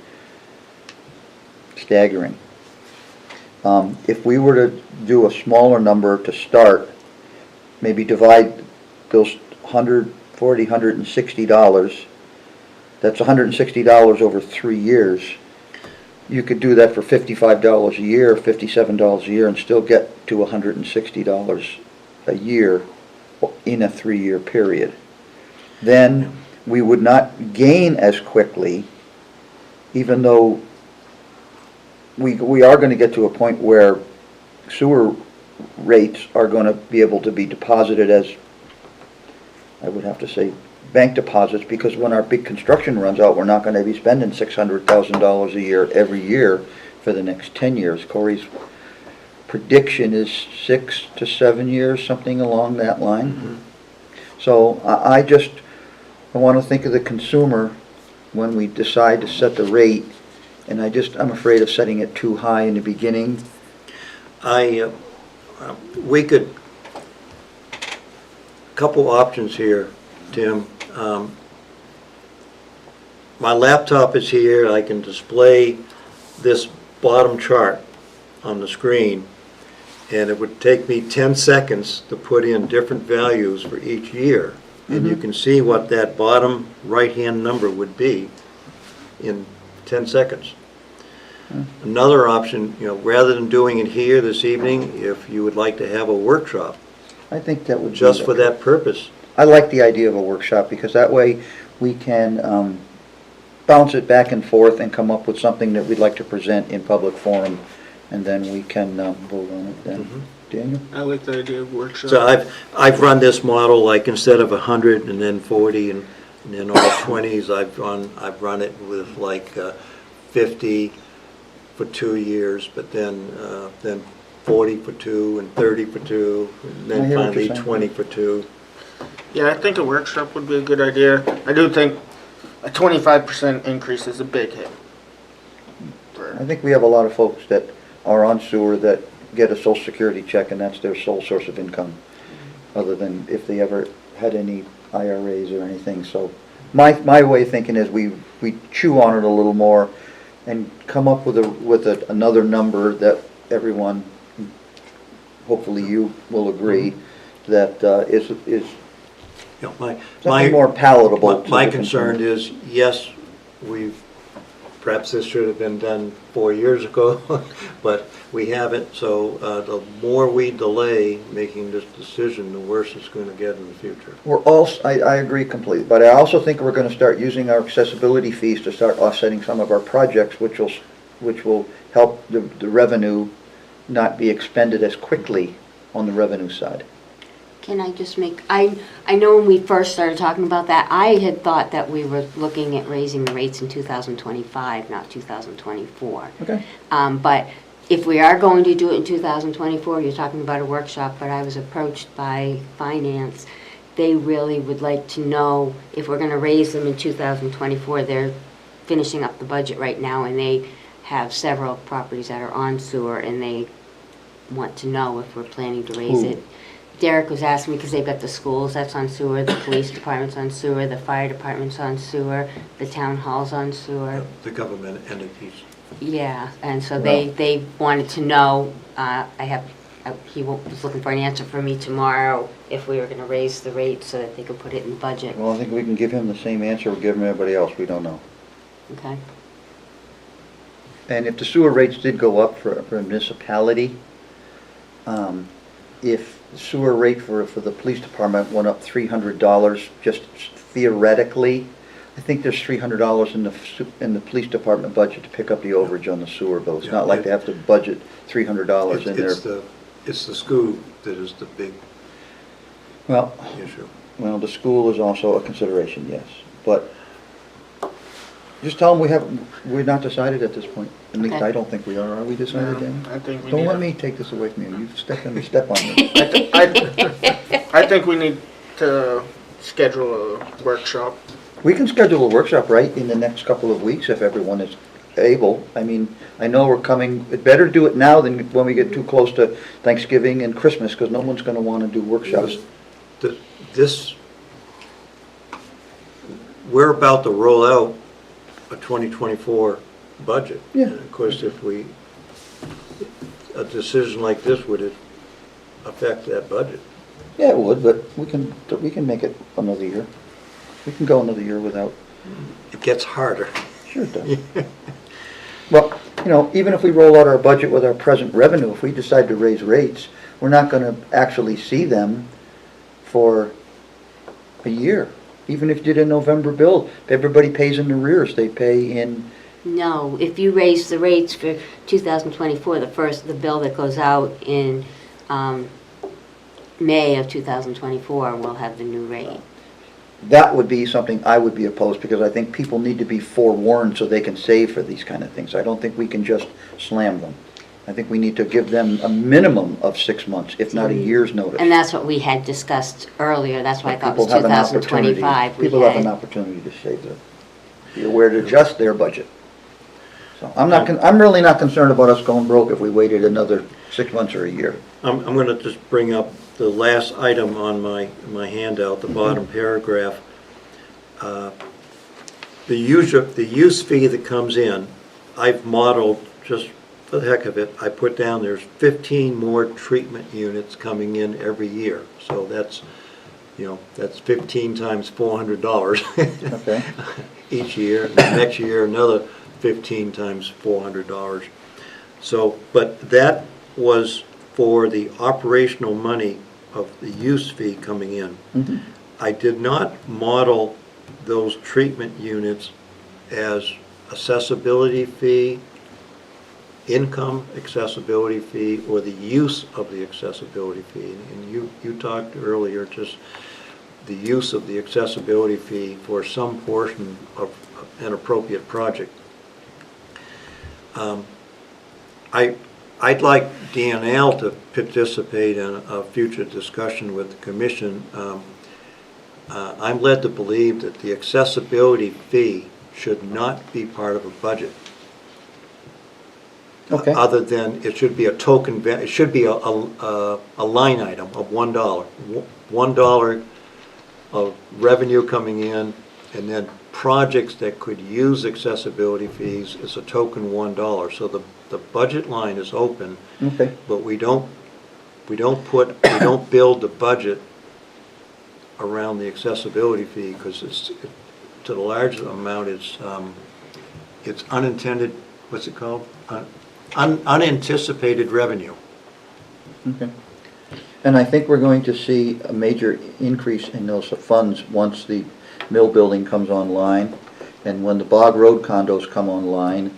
S6: staggering. If we were to do a smaller number to start, maybe divide those $140, $160, that's $160 over 3 years. You could do that for $55 a year, $57 a year, and still get to $160 a year in a 3-year period. Then we would not gain as quickly, even though we are going to get to a point where sewer rates are going to be able to be deposited as, I would have to say, bank deposits, because when our big construction runs out, we're not going to be spending $600,000 a year every year for the next 10 years. Corey's prediction is 6 to 7 years, something along that line.
S3: Mm-hmm.
S6: So I want to think of the consumer when we decide to set the rate, and I'm afraid of setting it too high in the beginning.
S3: We could, couple options here, Tim. My laptop is here. I can display this bottom chart on the screen, and it would take me 10 seconds to put in different values for each year. And you can see what that bottom right-hand number would be in 10 seconds. Another option, rather than doing it here this evening, if you would like to have a workshop,
S6: I think that would be.
S3: just for that purpose.
S6: I like the idea of a workshop, because that way we can bounce it back and forth and come up with something that we'd like to present in public forum, and then we can vote on it then.
S3: Mhm.
S6: Daniel?
S1: I like the idea of workshop.
S3: So I've run this model, like instead of 100 and then 40 and then all 20s, I've run it with like 50 for 2 years, but then 40 for 2 and 30 for 2, and
S6: I
S3: then
S6: hear what
S3: finally
S6: you're saying.
S3: 20 for 2.
S1: Yeah, I think a workshop would be a good idea. I do think a 25% increase is a big hit.
S6: I think we have a lot of folks that are on sewer that get a social security check, and that's their sole source of income, other than if they ever had any IRAs or anything. So my way of thinking is we chew on it a little more and come up with another number that everyone, hopefully you will agree, that is something more palatable. to
S3: My
S6: the
S3: concern
S6: consumer.
S3: is, yes, perhaps this should have been done 4 years ago, but we haven't, so the more we delay making this decision, the worse it's going to get in the future.
S6: I agree completely, but I also think we're gonna start using our accessibility fees to start offsetting some of our projects, which will help the revenue not be expended as quickly on the revenue side.
S4: Can I just I know when we first started talking about that, I had thought that we were looking at raising the rates in 2025, not 2024.
S6: Okay.
S4: But if we are going to do it in 2024, you're talking about a workshop, but I was approached by finance. They really would like to know if we're going to raise them in 2024. They're finishing up the budget right now, and they have several properties that are on sewer, and they want to know if we're planning to raise
S6: Who?
S4: it. Derek was asking me because they've got the schools that's on sewer, the police department's on sewer, the fire department's on sewer, the town hall's on sewer.
S3: The government entities.
S4: Yeah, and so
S6: Wow.
S4: they wanted to know, he was looking for an answer for me tomorrow if we were gonna raise the rate so that they could put it in the budget.
S6: Well, I think we can give him the same answer we're giving everybody else, we don't know.
S4: Okay,
S6: And if the sewer rates did go up for a municipality, if the sewer rate for the police department went up $300, just theoretically, I think there's $300 in the police department budget to pick up the overage on the sewer bill. It's not like they have to budget $300 in there.
S3: It's the school that is the big
S6: Well,
S3: issue.
S6: the school is also a consideration, yes, but just tell them we're not decided at this point. At least
S4: Okay.
S6: I don't think we are. Are we decided, Dan?
S1: I think we
S6: Don't
S1: need
S6: let
S1: a-
S6: me take this away from you. You've stepped on me.
S1: I think we need to schedule a workshop.
S6: We can schedule a workshop, right, in the next couple of weeks if everyone is able. I mean, I know we're coming, it better do it now than when we get too close to Thanksgiving and Christmas, because no one's gonna wanna do workshops.
S3: We're about to roll out a 2024 budget.
S6: Yeah.
S3: And of course, a decision like this would affect that budget.
S6: Yeah, it would, but we can make it another year. We can go another year without,
S3: It gets harder.
S6: sure it does. Well, even if we roll out our budget with our present revenue, if we decide to raise rates, we're not gonna actually see them for a year. Even if you did a November bill, everybody pays in arrears, they pay in,
S4: no, if you raise the rates for 2024, the bill that goes out in, May of 2024 will have the new rate.
S6: that would be something I would be opposed, because I think people need to be forewarned so they can save for these kind of things. I don't think we can just slam them. I think we need to give them a minimum of 6 months, if not a year's notice.
S4: And that's what we had discussed earlier, that's why I thought it
S6: People
S4: was
S6: have an opportunity.
S4: 2025.
S6: People have an opportunity to save them, be aware to adjust their budget. So I'm really not concerned about us going broke if we waited another 6 months or a year.
S3: I'm going to just bring up the last item on my handout, the bottom paragraph. The use fee that comes in, I've modeled, just for the heck of it, I put down there's 15 more treatment units coming in every year. So that's 15 times $400
S6: Okay.
S3: each year. And next year, another 15 times $400. So, but that was for the operational money of the use fee coming in.
S6: Mhm.
S3: I did not model those treatment units as accessibility fee, income accessibility fee, or the use of the accessibility fee. And you talked earlier, just the use of the accessibility fee for some portion of an appropriate project. I'd like DNL to participate in a future discussion with the commission. I'm led to believe that the accessibility fee should not be part of a budget.
S6: Okay.
S3: Other than, it should be a token, it should be a line item of $1. $1 of revenue coming in, and then projects that could use accessibility fees is a token $1. So the budget line is open,
S6: Okay.
S3: but we don't build the budget around the accessibility fee, because to the large amount, it's unintended, what's it called? Unanticipated revenue.
S6: Okay. And I think we're going to see a major increase in those funds once the mill building comes online, and when the Bog Road condos come online,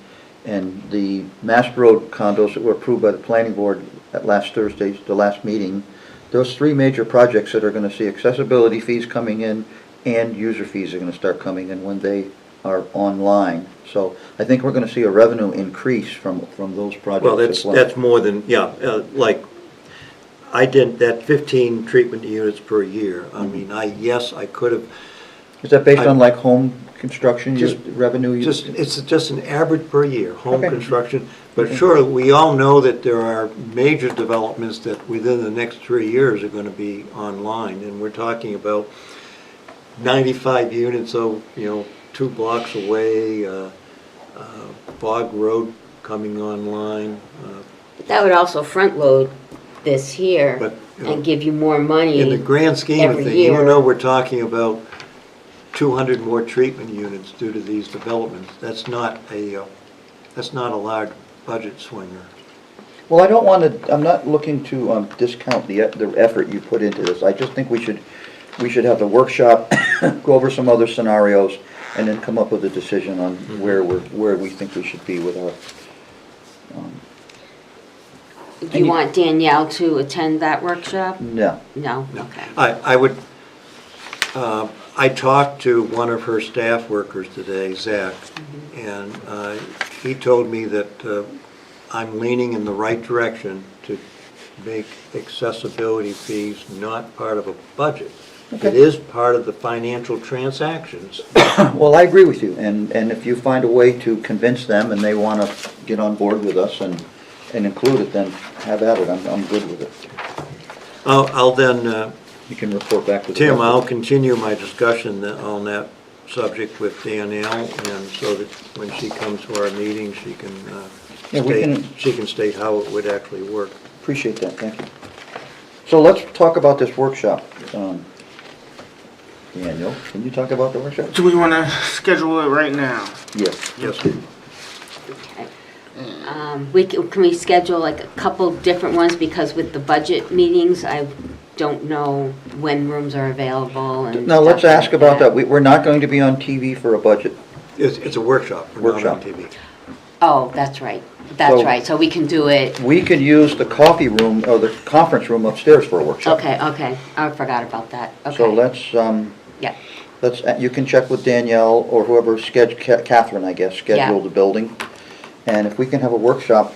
S6: and the Mass Road condos that were approved by the planning board at last Thursday's, the last meeting. Those three major projects that are going to see accessibility fees coming in and user fees are going to start coming in when they are online. So I think we're going to see a revenue increase from those projects
S3: Well,
S6: as well.
S3: that's more than, yeah, like, I did that 15 treatment units per year. I mean, yes, I could have,
S6: Is that based on like home construction
S3: Just-
S6: revenue?
S3: it's just an average per year, home
S6: Okay.
S3: construction. But
S6: Okay.
S3: sure, we all know that there are major developments that within the next 3 years are going to be online. And we're talking about 95 units, 2 blocks away, Bog Road coming online.
S4: But that would also front load this here
S3: But,
S4: and give you more money.
S3: In the grand scheme of
S4: every
S3: things,
S4: year.
S3: even though we're talking about 200 more treatment units due to these developments, that's not a large budget swinger.
S6: Well, I don't want to, I'm not looking to discount the effort you put into this. I just think we should have the workshop, go over some other scenarios, and then come up with a decision on where we think we should be with our,
S4: Do you want Danielle to attend that workshop?
S6: no.
S4: No? Okay.
S3: I would, I talked to one of her staff workers today, Zach, and he told me that I'm leaning in the right direction to make accessibility fees not part of a budget. It
S6: Okay.
S3: is part of the financial transactions.
S6: Well, I agree with you, and if you find a way to convince them and they want to get on board with us and include it, then have at it. I'm good with it.
S3: I'll then,
S6: You can report back to the.
S3: Tim, I'll continue my discussion on that subject with Danielle, and so that when she comes to our meeting, she can
S6: Yeah, we can-
S3: state how it would actually work.
S6: Appreciate that, thank you. So let's talk about this workshop. Daniel, can you talk about the workshop?
S1: Do we want to schedule it right now?
S6: Yes.
S3: Yes.
S4: Okay. Can we schedule like a couple different ones, because with the budget meetings, I don't know when rooms are available and.
S6: Now, let's
S4: stuff
S6: ask
S4: like
S6: about that. We're not going to be on TV for a budget.
S3: It's a workshop, we're not on
S6: Workshop.
S3: TV.
S4: Oh, that's right, that's
S6: So-
S4: right, so we can do it,
S6: We could use the coffee room or the conference room upstairs for a workshop.
S4: okay, I forgot about that, okay.
S6: So let's,
S4: Yeah,
S6: you can check with Danielle or whoever, Catherine, I guess, schedule the building. And if we can have a workshop,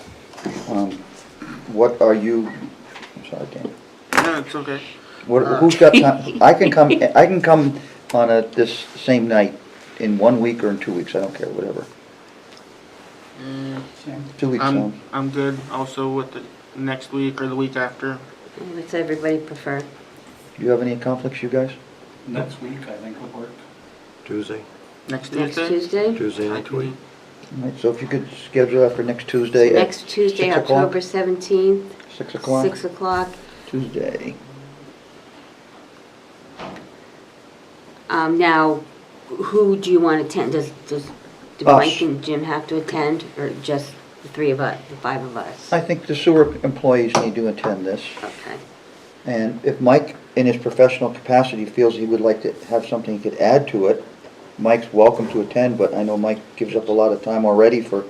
S6: what are you, I'm sorry, Dan.
S1: No, it's okay.
S6: Who's got time? I can come on this same night in 1 week or in 2 weeks, I don't care, whatever. 2 weeks sounds.
S1: I'm good also with the next week or the week after.
S4: what's everybody prefer?
S6: Do you have any conflicts, you guys?
S2: Next week, I think would work.
S3: Tuesday,
S1: Next
S4: Next
S1: Tuesday?
S4: Tuesday?
S3: Tuesday
S1: I
S3: next
S1: can
S3: week.
S6: All right, so if you could schedule that for next Tuesday at
S4: Next Tuesday,
S6: 6 o'clock?
S4: October 17th,
S6: 6 o'clock?
S4: 6 o'clock.
S6: Tuesday.
S4: Now, who do you want to attend? Does Do
S6: Us.
S4: Mike and Jim have to attend, or just the three of us, the five of us?
S6: I think the sewer employees need to attend this.
S4: Okay.
S6: And if Mike, in his professional capacity, feels he would like to have something he could add to it, Mike's welcome to attend, but I know Mike gives up a lot of time already for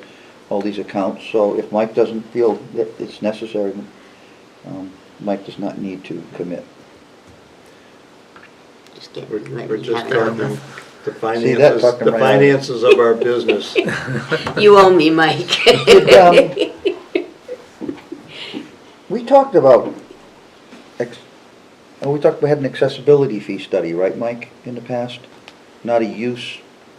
S6: all these accounts, so if Mike doesn't feel that it's necessary, Mike does not need to commit.
S4: Just get,
S3: We're
S4: let
S3: we're
S4: me
S3: just
S4: have it.
S3: talking the
S6: See that?
S3: finances,
S6: Talking
S3: the
S6: right out.
S3: finances of our business.
S4: You owe me, Mike.
S6: We talked about, we had an accessibility fee study, right, Mike, in the past? Not a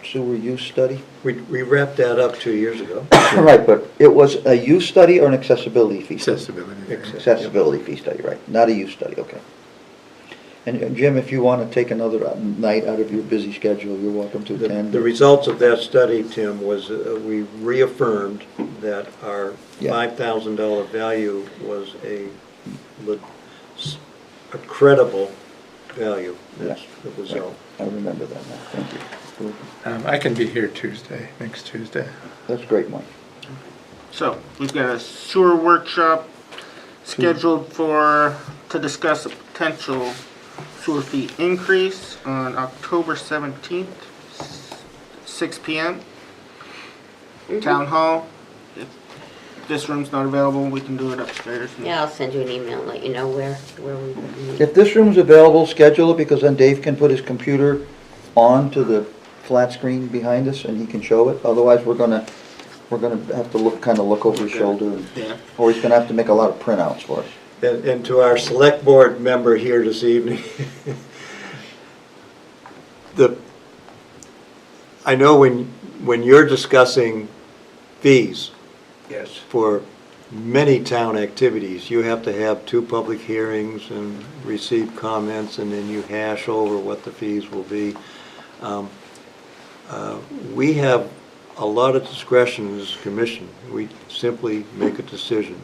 S6: sewer use study?
S3: We wrapped that up 2 years ago.
S6: Right, but it was a use study or an accessibility fee study?
S5: Accessibility.
S6: Accessibility fee study, right, not a use study, okay. And Jim, if you want to take another night out of your busy schedule, you're welcome to attend.
S3: The results of that study, Tim, was we reaffirmed that our
S6: Yeah.
S3: $5,000 value was a credible value. That's the result.
S6: I remember that now, thank you.
S5: I can be here Tuesday, next Tuesday.
S6: That's great, Mike.
S1: So, we've got a sewer workshop scheduled to discuss a potential sewer fee increase on October 17th, 6 PM. Town Hall. If this room's not available, we can do it upstairs.
S4: Yeah, I'll send you an email and let you know where we meet.
S6: If this room's available, schedule it, because then Dave can put his computer on to the flat screen behind us and he can show it. Otherwise, we're gonna have to look over his shoulder,
S1: Yeah.
S6: or he's gonna have to make a lot of printouts for us.
S3: And to our select board member here this evening, I know when you're discussing fees
S5: Yes.
S3: for many town activities, you have to have 2 public hearings and receive comments, and then you hash over what the fees will be. We have a lot of discretion as a commission. We simply make a decision.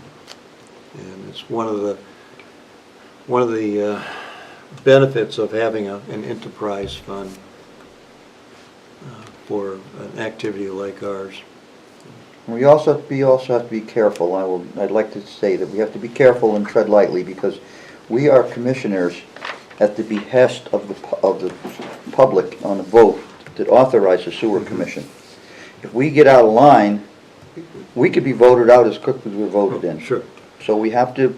S3: And it's one of the benefits of having an enterprise fund for an activity like ours.
S6: We also have to be careful. I'd like to say that we have to be careful and tread lightly, because we are commissioners at the behest of the public on a vote that authorizes the sewer commission. If we get out of line, we could be voted out as quickly as we're voted in.
S3: Sure.
S6: So we have to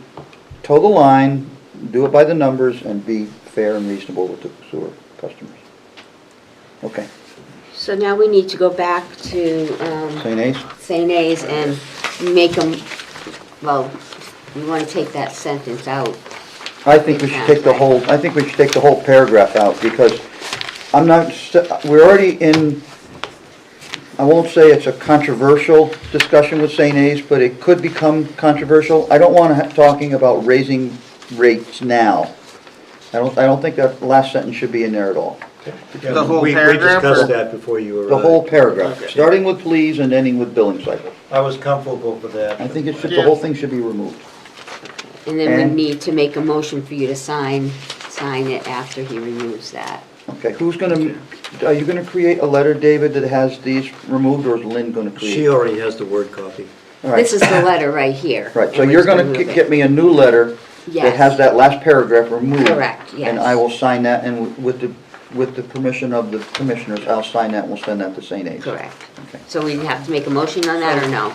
S6: toe the line, do it by the numbers, and be fair and reasonable with the sewer customers. Okay,
S4: So now we need to go back to
S6: St. A's?
S4: St. A's and make them, well, we want to take that sentence out.
S6: I think we should take the whole paragraph out, because we're already in, I won't say it's a controversial discussion with St. A's, but it could become controversial. I don't want to talking about raising rates now. I don't think that last sentence should be in there at all.
S1: The whole
S3: We
S1: paragraph,
S3: discussed
S1: or-
S3: that before you arrived.
S6: The whole paragraph,
S1: Okay.
S6: starting with please and ending with billing cycle.
S3: I was comfortable with that.
S6: I think the whole thing should be removed.
S4: And then we
S6: And-
S4: need to make a motion for you to sign it after he removes that.
S6: Okay, are you gonna create a letter, David, that has these removed, or is Lynn gonna create?
S3: She already has the word copy.
S6: All right.
S4: This is the letter right here.
S6: Right, so
S4: and we're
S6: you're
S4: just
S6: gonna
S4: move it.
S6: get me a new letter that
S4: Yes.
S6: has that last paragraph removed.
S4: Correct, yes.
S6: And I will sign that, and with the permission of the commissioners, I'll sign that, and we'll send that to St. A's.
S4: Correct.
S6: Okay.
S4: So we have to make a motion on that, or no?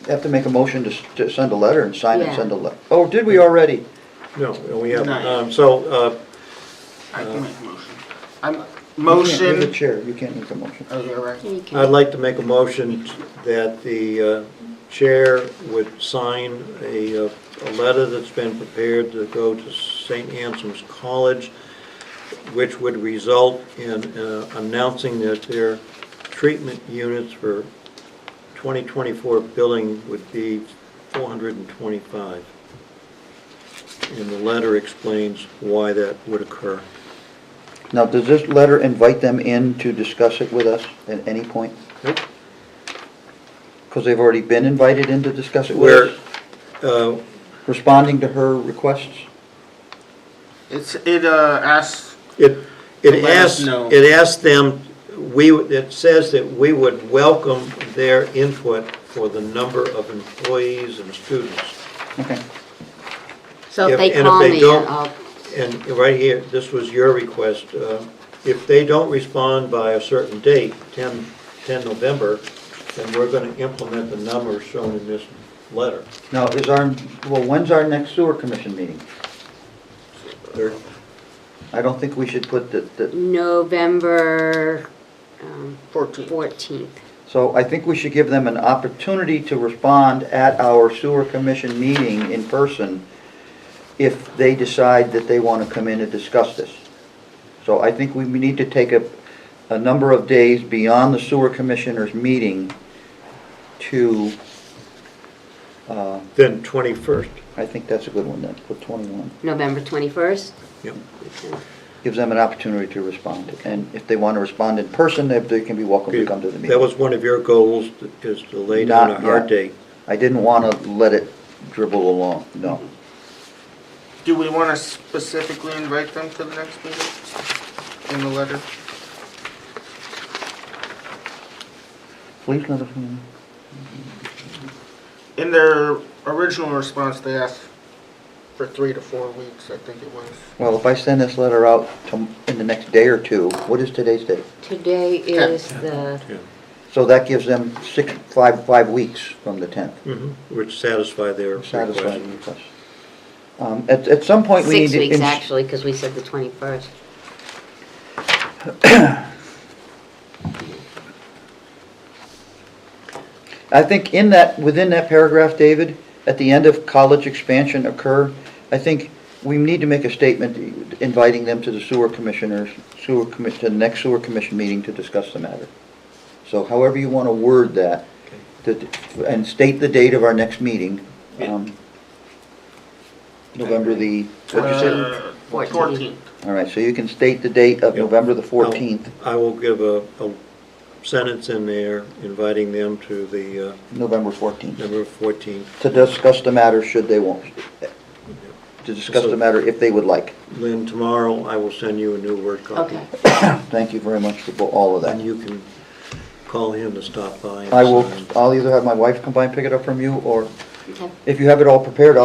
S6: You have to make a motion to send a letter and sign it, and
S4: Yeah.
S6: send a letter. Oh, did we already?
S3: No, we have,
S1: No. I can make a motion.
S6: You can't, you're the
S1: Motion.
S6: chair, you can't make a motion.
S1: Oh, you're right.
S4: Yeah, you can.
S3: I'd like to make a motion that the chair would sign a letter that's been prepared to go to St. Anselm's College, which would result in announcing that their treatment units for 2024 billing would be 425. And the letter explains why that would occur.
S6: Now, does this letter invite them in to discuss it with us at any point?
S3: Nope.
S6: Because they've already been invited in to discuss it
S3: Where,
S6: with us? Responding to her requests?
S1: It asks,
S3: It
S1: Let us
S3: asks,
S1: know.
S3: it asks them it says that we would welcome their input for the number of employees and students.
S6: Okay.
S4: So if
S3: If-
S4: they
S3: and if
S4: call
S3: they
S4: me,
S3: don't-
S4: I'll,
S3: And right here, this was your request, if they don't respond by a certain date, 10 November, then we're gonna implement the numbers shown in this letter.
S6: Now, when's our next sewer commission meeting?
S3: Third.
S6: I don't think we should put the,
S4: November
S1: 14th.
S4: 14th.
S6: so I think we should give them an opportunity to respond at our sewer commission meeting in person if they decide that they want to come in and discuss this. So I think we need to take a number of days beyond the sewer commissioners' meeting to,
S3: Then 21st.
S6: I think that's a good one then, put 21.
S4: November 21st?
S3: Yep.
S6: Gives them an opportunity to respond. And if they want to respond in person, they can be welcome to come to the meeting.
S3: That was one of your goals, is to lay down a
S6: Not
S3: hard
S6: yet.
S3: date.
S6: I didn't want to let it dribble along, no.
S1: Do we want to specifically invite them to the next meeting in the letter?
S6: Please let us know.
S1: In their original response, they asked for 3 to 4 weeks, I think it was.
S6: Well, if I send this letter out in the next day or two, what is today's date?
S4: Today is the,
S6: So that gives them 5 weeks from the 10th.
S3: Which satisfy their
S6: Satisfy the
S3: request.
S6: request. At some point, we need
S4: 6
S6: to...
S4: weeks actually, because we said the 21st.
S6: I think within that paragraph, David, at the end of college expansion occur, I think we need to make a statement inviting them to the to the next sewer commission meeting to discuss the matter. So however you want to word that, and state the date of our next meeting, November the, what'd you say?
S1: 14th.
S6: All right, so you can state the date of
S3: Yep.
S6: November the 14th,
S3: I will give a sentence in there inviting them to the
S6: November 14th,
S3: November 14th.
S6: to discuss the matter should they want, to discuss the matter if they would like.
S3: Then tomorrow, I will send you a new Word copy.
S4: Okay.
S6: Thank you very much for all of
S3: And
S6: that.
S3: you can call him to stop by. and
S6: I will,
S3: sign.
S6: I'll either have my wife come by and pick it up from you, or
S4: Okay.
S6: if you have it all prepared,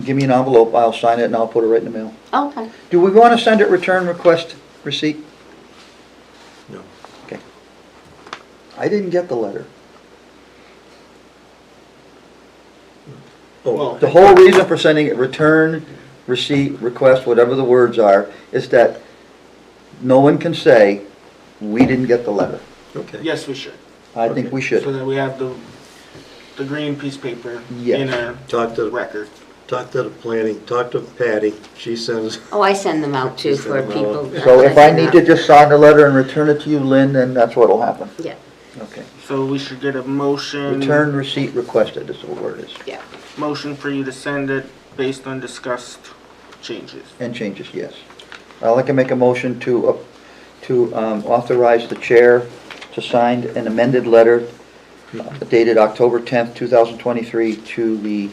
S6: give me an envelope, I'll sign it and I'll put it right in the mail.
S4: Okay.
S6: Do we want to send it return request receipt?
S3: No.
S6: Okay. I didn't get the letter.
S3: Oh,
S6: The whole reason for sending it return receipt request, whatever the words are, is that no one can say, we didn't get the letter.
S3: okay.
S1: Yes, we should.
S6: I think we
S1: So
S6: should.
S1: that we have the green piece of paper
S6: Yes.
S1: in a
S3: Talk to,
S1: record.
S3: talk to the planning, talk to Patty. She sends,
S4: Oh, I send them out too
S3: You
S4: for
S3: send them
S4: people.
S3: out.
S6: So if I
S4: send
S6: need
S4: out.
S6: to just sign the letter and return it to you, Lynn, then that's what'll happen.
S4: Yeah,
S6: Okay.
S1: So we should get a motion.
S6: Return receipt requested is the word is,
S4: yeah.
S1: Motion for you to send it based on discussed changes.
S6: and changes, yes. I'd like to make a motion to authorize the chair to sign an amended letter dated October 10th, 2023 to the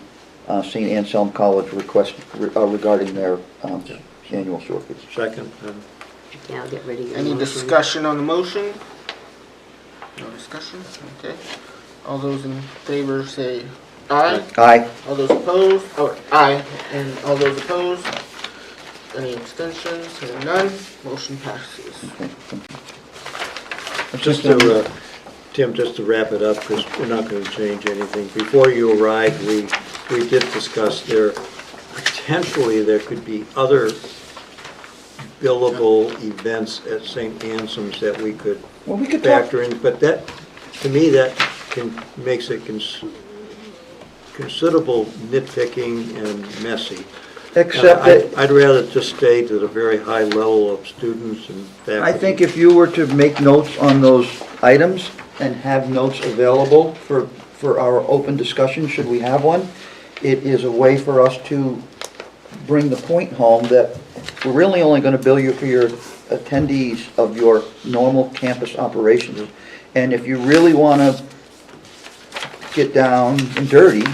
S6: St. Anselm College request regarding their annual sewer fees.
S3: second,
S4: Yeah, I'll get rid of your
S1: Any
S4: motion.
S1: discussion on the motion? No discussion? Okay. All those in favor say aye.
S6: Aye.
S1: All those opposed? Oh, aye. And all those opposed? Any abstentions? Hearing none, motion passes.
S3: just to, Tim, just to wrap it up, because we're not going to change anything. Before you arrived, we did discuss potentially there could be other billable events at St. Anselm's that we could
S6: Well, we could talk,
S3: factor in, but that, to me, that makes it considerable nitpicking and messy.
S6: except
S3: And
S6: that,
S3: I'd rather just stay to the very high level of students and faculty.
S6: I think if you were to make notes on those items and have notes available for our open discussion, should we have one, it is a way for us to bring the point home that we're really only going to bill you for your attendees of your normal campus operations. And if you really want to get down and dirty,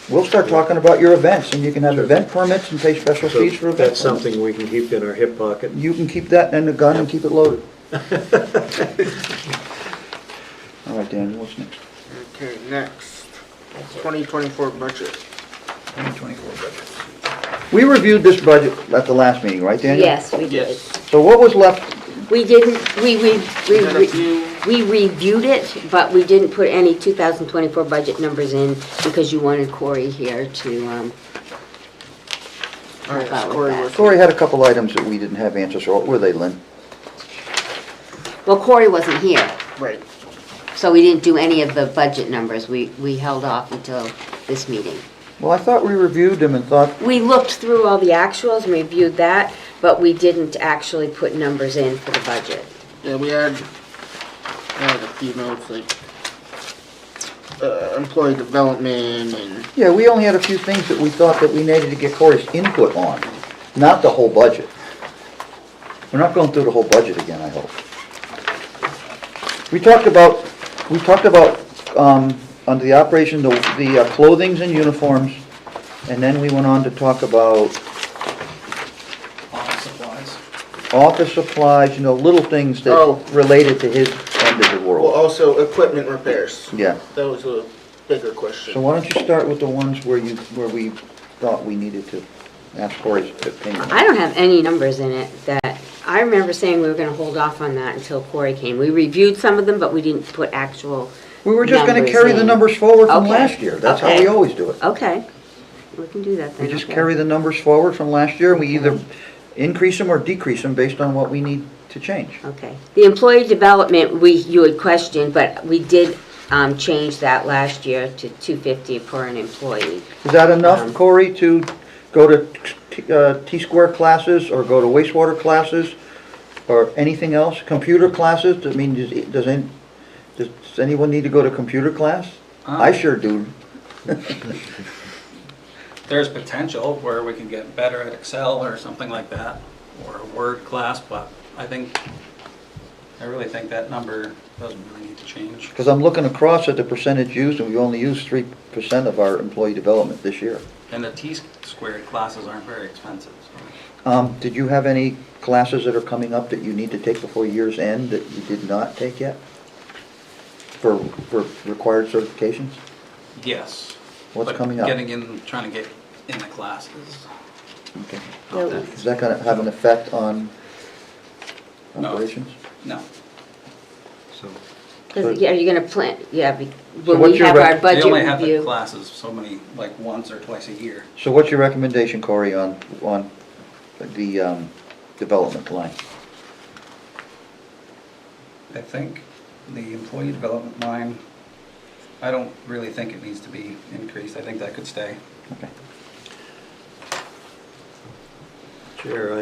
S6: we'll start talking about your events, and you can have event permits and pay special
S3: So
S6: fees for event
S3: that's
S6: permits.
S3: something we can keep in our hip pocket.
S6: You can keep that in the gun and keep it loaded. All right, Daniel, what's next?
S1: Okay, next, 2024 budget.
S6: 2024 budget. We reviewed this budget at the last meeting, right, Daniel?
S4: Yes, we did.
S1: Yes.
S6: So what was left?
S4: We didn't, we
S1: Had a few,
S4: reviewed it, but we didn't put any 2024 budget numbers in because you wanted Corey here to,
S1: all right,
S4: How about
S1: Corey
S4: that?
S1: was.
S6: Corey had a couple items that we didn't have answers for. What were they, Lynn?
S4: well, Corey wasn't here,
S1: Right.
S4: so we didn't do any of the budget numbers. We held off until this meeting.
S6: Well, I thought we reviewed them and thought,
S4: We looked through all the actuals and reviewed that, but we didn't actually put numbers in for the budget.
S1: Yeah, we had a few notes like employee development and
S6: yeah, we only had a few things that we thought that we needed to get Corey's input on, not the whole budget. We're not going through the whole budget again, I hope. We talked about, under the operation, the clothings and uniforms, and then we went on to talk about
S2: Office supplies.
S6: office supplies, little things
S1: Oh.
S6: that related to his end of the
S1: well,
S6: world.
S1: also equipment repairs.
S6: Yeah,
S1: That was a bigger question.
S6: so why don't you start with the ones where we thought we needed to ask Corey's opinion?
S4: I don't have any numbers in it that, I remember saying we were gonna hold off on that until Corey came. We reviewed some of them, but we didn't put actual,
S6: We were just gonna
S4: numbers
S6: carry the
S4: in.
S6: numbers forward from
S4: Okay.
S6: last year, that's how we
S4: Okay.
S6: always do it.
S4: okay. We can do that then.
S6: We just
S4: okay.
S6: carry the numbers forward from last year, we either increase them or decrease them based on what we need to change.
S4: Okay. The employee development, you had questioned, but we did change that last year to $250 per an employee.
S6: Is that enough, Corey, to go to T-square classes, or go to wastewater classes, or anything else? Computer classes, I mean, does anyone need to go to computer class? I sure do.
S2: There's potential where we can get better at Excel or something like that, or a Word class, but I really think that number doesn't really need to change.
S6: Because I'm looking across at the percentage used, and we only used 3% of our employee development this year.
S2: And the T-squared classes aren't very expensive, so.
S6: Did you have any classes that are coming up that you need to take before year's end that you did not take yet? For required certifications?
S2: Yes.
S6: What's
S2: But
S6: coming up?
S2: trying to get in the classes.
S6: Okay.
S4: No.
S6: Is that gonna have an effect on
S2: No.
S6: operations?
S2: No.
S3: So,
S4: 'Cause, yeah, are you gonna plan, yeah, when
S6: what's
S4: we
S6: your
S4: have our
S2: They
S4: budget
S2: only have the
S4: review.
S2: classes so many, like once or twice a year.
S6: So what's your recommendation, Corey, on the development line?
S2: I think the employee development line, I don't really think it needs to be increased. I think that could stay.
S6: Okay.
S3: Chair,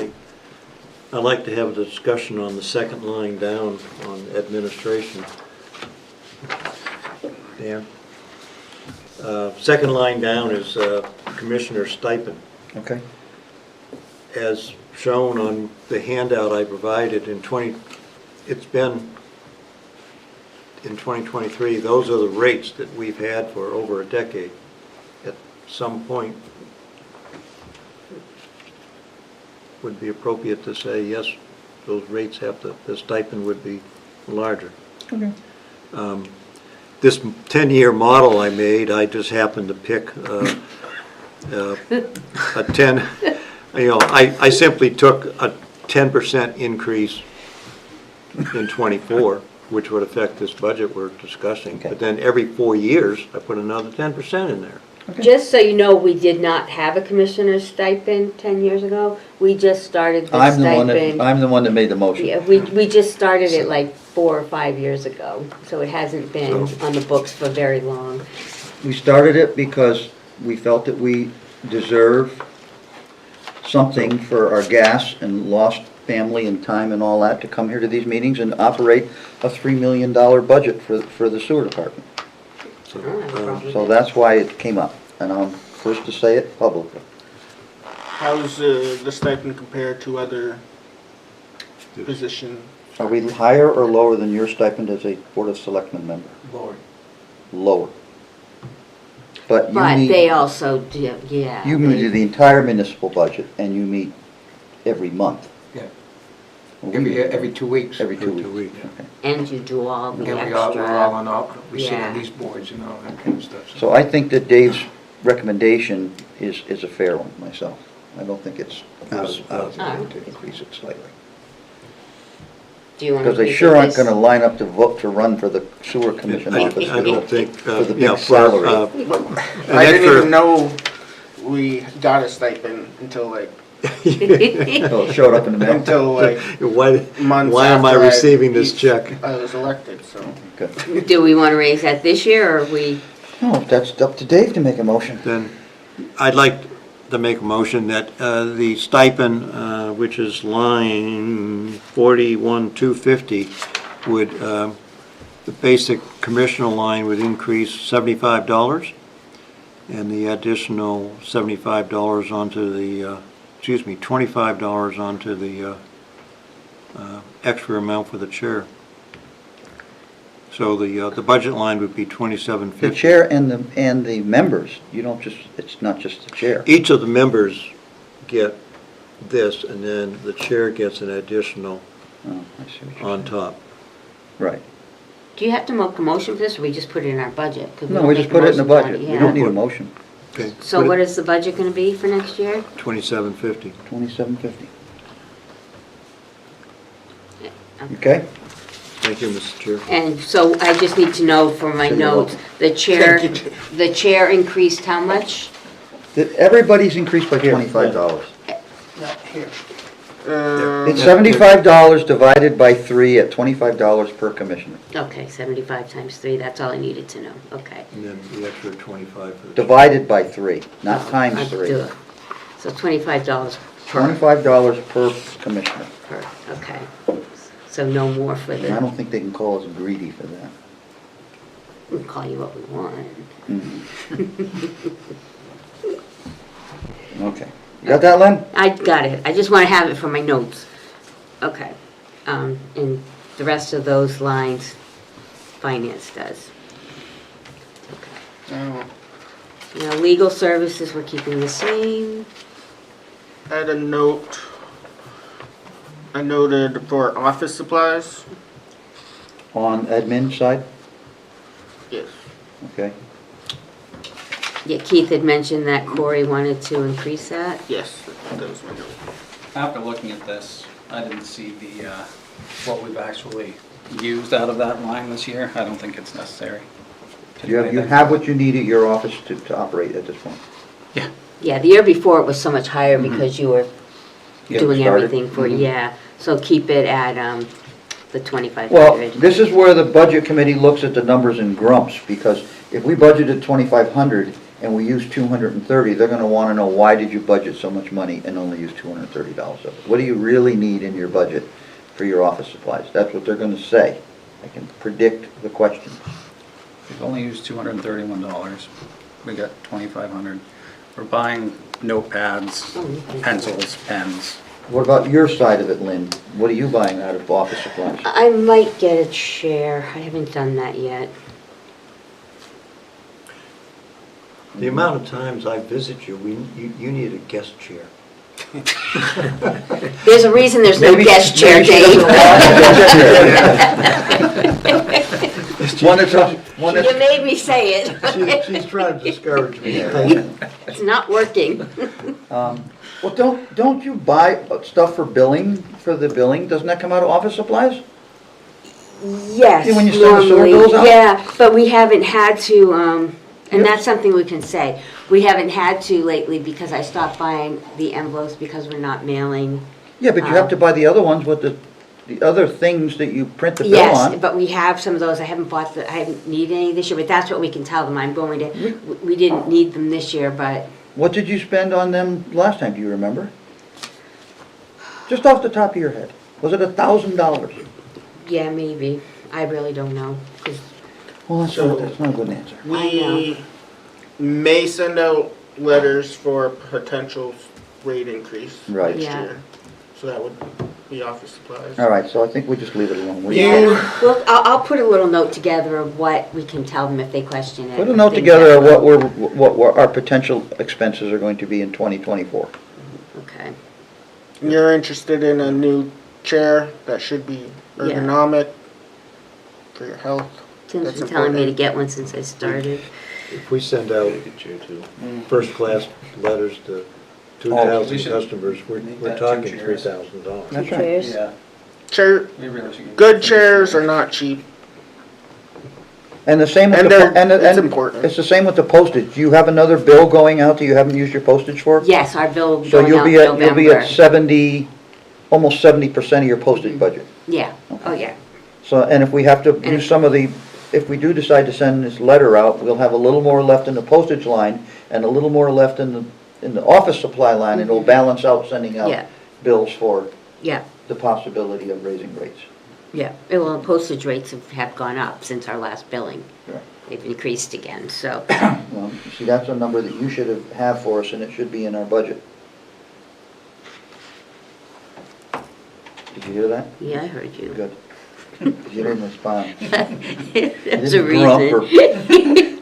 S3: I'd like to have a discussion on the second line down on administration. Dan? Second line down is Commissioner stipend.
S6: Okay.
S3: As shown on the handout I provided it's been in 2023, those are the rates that we've had for over a decade. At some point, it would be appropriate to say, yes, those rates the stipend would be larger.
S6: Okay.
S3: This 10-year model I made, I just happened to pick a 10, I simply took a 10% increase in '24, which would affect this budget we're discussing.
S6: Okay.
S3: But then every 4 years, I put another 10% in there.
S4: Just so you know, we did not have a commissioner's stipend 10 years ago. We just started the
S6: I'm
S4: stipend.
S6: the one that made the motion.
S4: Yeah, we just started it like 4 or 5 years ago, so it hasn't been on the books for very long.
S6: We started it because we felt that we deserve something for our gas and lost family and time and all that to come here to these meetings and operate a $3 million budget for the sewer department.
S3: So,
S4: I don't have a problem with
S6: So
S4: it.
S6: that's why it came up, and I'm first to say it publicly.
S1: How's the stipend compared to other positions?
S6: Are we higher or lower than your stipend as a Board of Selectmen member?
S2: Lower.
S6: Lower. But
S4: But
S6: you
S4: they
S6: meet,
S4: also do, yeah.
S6: you
S4: they-
S6: meet the entire municipal budget, and you meet every month.
S2: Yeah.
S7: Every 2 weeks.
S6: Every 2
S3: Every 2
S6: weeks.
S3: weeks.
S6: Okay.
S4: And you do all the
S7: And we're
S4: extra.
S7: all on all, we sit
S4: Yeah.
S7: on these boards and all that kind of stuff.
S6: So I think that Dave's recommendation is a fair one myself. I don't think it's out of line to increase it slightly.
S4: Do you want to?
S6: Because they sure aren't gonna line up to vote to run for the sewer commission office.
S3: I don't think,
S6: For the
S3: yeah,
S6: big salary.
S1: I didn't even know we got a stipend until like,
S6: Oh, it showed up in the mail?
S1: until like
S3: Why,
S1: months
S3: why am I
S1: after
S3: receiving this check?
S1: I was elected, so.
S6: Okay.
S4: Do we want to raise that this year, or we?
S6: No, that's up to Dave to make a motion.
S3: Then I'd like to make a motion that the stipend, which is line 41,250, would, the basic commissioner line would increase $75, and the additional $75 onto the, $25 onto the extra amount for the chair. So the budget line would be
S6: The
S3: $27.50.
S6: chair and the members, you don't just, it's not just the chair.
S3: Each of the members get this, and then the chair gets an additional
S6: Oh, I see what you're
S3: on
S6: saying.
S3: top.
S6: Right.
S4: Do you have to make a motion for this, or we just put it in our budget? 'Cause
S6: No,
S4: don't
S6: we
S4: make
S6: just put it in the
S4: motions on
S6: budget.
S4: it,
S6: We
S4: yeah.
S6: don't need a motion.
S3: Okay.
S4: So what is the budget gonna be for next year?
S3: $27.50.
S6: $27.50. Okay?
S3: Thank you, Mr. Chair.
S4: And so I just need to know for my
S6: So you're
S4: notes,
S6: welcome.
S4: the chair increased how much?
S6: Everybody's increased by $25. It's
S1: Yeah.
S6: $75 divided by 3 at $25 per commissioner.
S4: Okay, 75 times 3, that's all I needed to know, okay.
S3: And then the extra 25 for the.
S6: Divided by 3, not times
S4: I'd
S6: 3.
S4: do it. So $25
S6: $25 per commissioner.
S4: per, okay. So no more for
S6: And I
S4: the,
S6: don't think they can call us greedy for that.
S4: we'll call you what we want.
S6: Okay. You got that, Len?
S4: I got it, I just want to have it for my notes. Okay. And the rest of those lines, finance does.
S1: Oh,
S4: Now, legal services, we're keeping the same.
S1: I had a note. I noted for office supplies.
S6: On admin side?
S1: Yes.
S6: Okay.
S4: Yeah, Keith had mentioned that Corey wanted to increase that.
S1: Yes, that was my note.
S2: After looking at this, I didn't see the, what we've actually used out of that line this year. I don't think it's necessary. to do
S6: You
S2: anything.
S6: have what you need at your office to operate at this point.
S4: Yeah, the year before it was so much higher because you were
S6: Getting
S4: doing
S6: started.
S4: everything for, yeah. So keep it at, the 2,500.
S6: Well, this is where the budget committee looks at the numbers in grumps, because if we budgeted 2,500 and we use 230, they're gonna wanna know, why did you budget so much money and only use $230 of it? What do you really need in your budget for your office supplies? That's what they're gonna say. I can predict the question.
S2: We've only used $231. We got 2,500. We're buying notepads, pencils, pens.
S6: What about your side of it, Lynn? What are you buying out of office supplies?
S4: I might get a chair. I haven't done that yet.
S3: The amount of times I visit you, you need a guest chair.
S4: There's a reason there's no
S6: Maybe-
S4: guest chair,
S6: maybe she doesn't
S4: Dave.
S6: want a guest chair. One
S4: You
S6: that's,
S4: made me say it.
S3: She's trying to discourage me.
S4: It's not working.
S6: well, don't you buy stuff for billing, for the billing? Doesn't that come out of office supplies?
S4: Yes,
S6: Yeah, when you send the sewer
S4: normally,
S6: bills out?
S4: yeah, but we haven't had to, and that's something we can say. We haven't had to lately because I stopped buying the envelopes because we're not mailing.
S6: Yeah, but you have to buy the other ones with the other things that you print the bill
S4: Yes,
S6: on.
S4: but we have some of those. I haven't needed any this year, but that's what we can tell them. I'm going to, we didn't need them this year, but
S6: What did you spend on them last time, do you remember? Just off the top of your head. Was it $1,000?
S4: yeah, maybe. I really don't know. 'Cause
S6: Well,
S1: So-
S6: that's not a good answer.
S1: We may send out letters for potential rate increase
S6: Right.
S1: next
S4: Yeah.
S1: year. So that would be office supplies.
S6: All right, so I think we just leave it alone. We-
S1: Yeah.
S4: Well, I'll put a little note together of what we can tell them if they question it.
S6: Put a note together of what our potential expenses are going to be in 2024.
S4: Okay.
S1: You're interested in a new chair that should be
S4: Yeah.
S1: ergonomic for your health.
S4: Tim's
S1: That's
S4: been telling me to
S1: important.
S4: get one since I started.
S3: If we send out first-class letters to
S2: We
S3: 2,000
S2: should
S3: customers, we're
S2: make
S3: we're
S2: that
S3: talking
S2: two chairs.
S3: $3,000.
S4: Two
S6: That's right.
S4: chairs?
S2: Yeah,
S1: Chair,
S2: we really should. get
S1: good
S2: some
S1: chairs are not cheap.
S6: And the same with
S1: And
S6: the,
S1: they're-
S6: and,
S1: it's
S6: and
S1: important.
S6: it's the same with the postage. Do you have another bill going out that you haven't used your postage for?
S4: Yes, our bill will be
S6: So
S4: going
S6: you'll
S4: out
S6: be
S4: in
S6: at, you'll be
S4: November.
S6: at 70, almost 70% of your postage budget.
S4: Yeah, oh, yeah.
S6: So, and if we have to
S4: And
S6: use
S4: if-
S6: some of the, if we do decide to send this letter out, we'll have a little more left in the postage line and a little more left in the office supply line, and it'll balance out sending
S4: Yeah.
S6: out bills for
S4: Yeah,
S6: the possibility of raising rates.
S4: yeah. Well, postage rates have gone up since our last billing.
S6: Right.
S4: They've increased again, so,
S6: Well, you see, that's a number that you should have for us, and it should be in our budget. Did you hear that?
S4: yeah, I heard you.
S6: Good. 'Cause you didn't respond.
S4: There's
S6: You
S4: a
S6: didn't
S4: reason.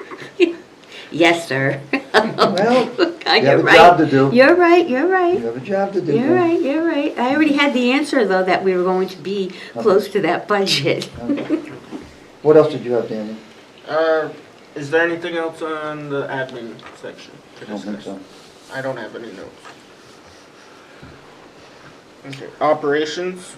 S4: Yes, sir.
S6: Well,
S4: You're
S6: you have a
S4: right.
S6: job to do.
S4: You're right, you're right.
S6: You have a job to do.
S4: You're right, you're right. I already had the answer, though, that we were going to be close to that budget.
S6: Okay. What else did you have, Daniel?
S1: Is there anything else on the admin section to
S6: I don't think
S1: discuss?
S6: so.
S1: I don't have any notes. Okay, operations?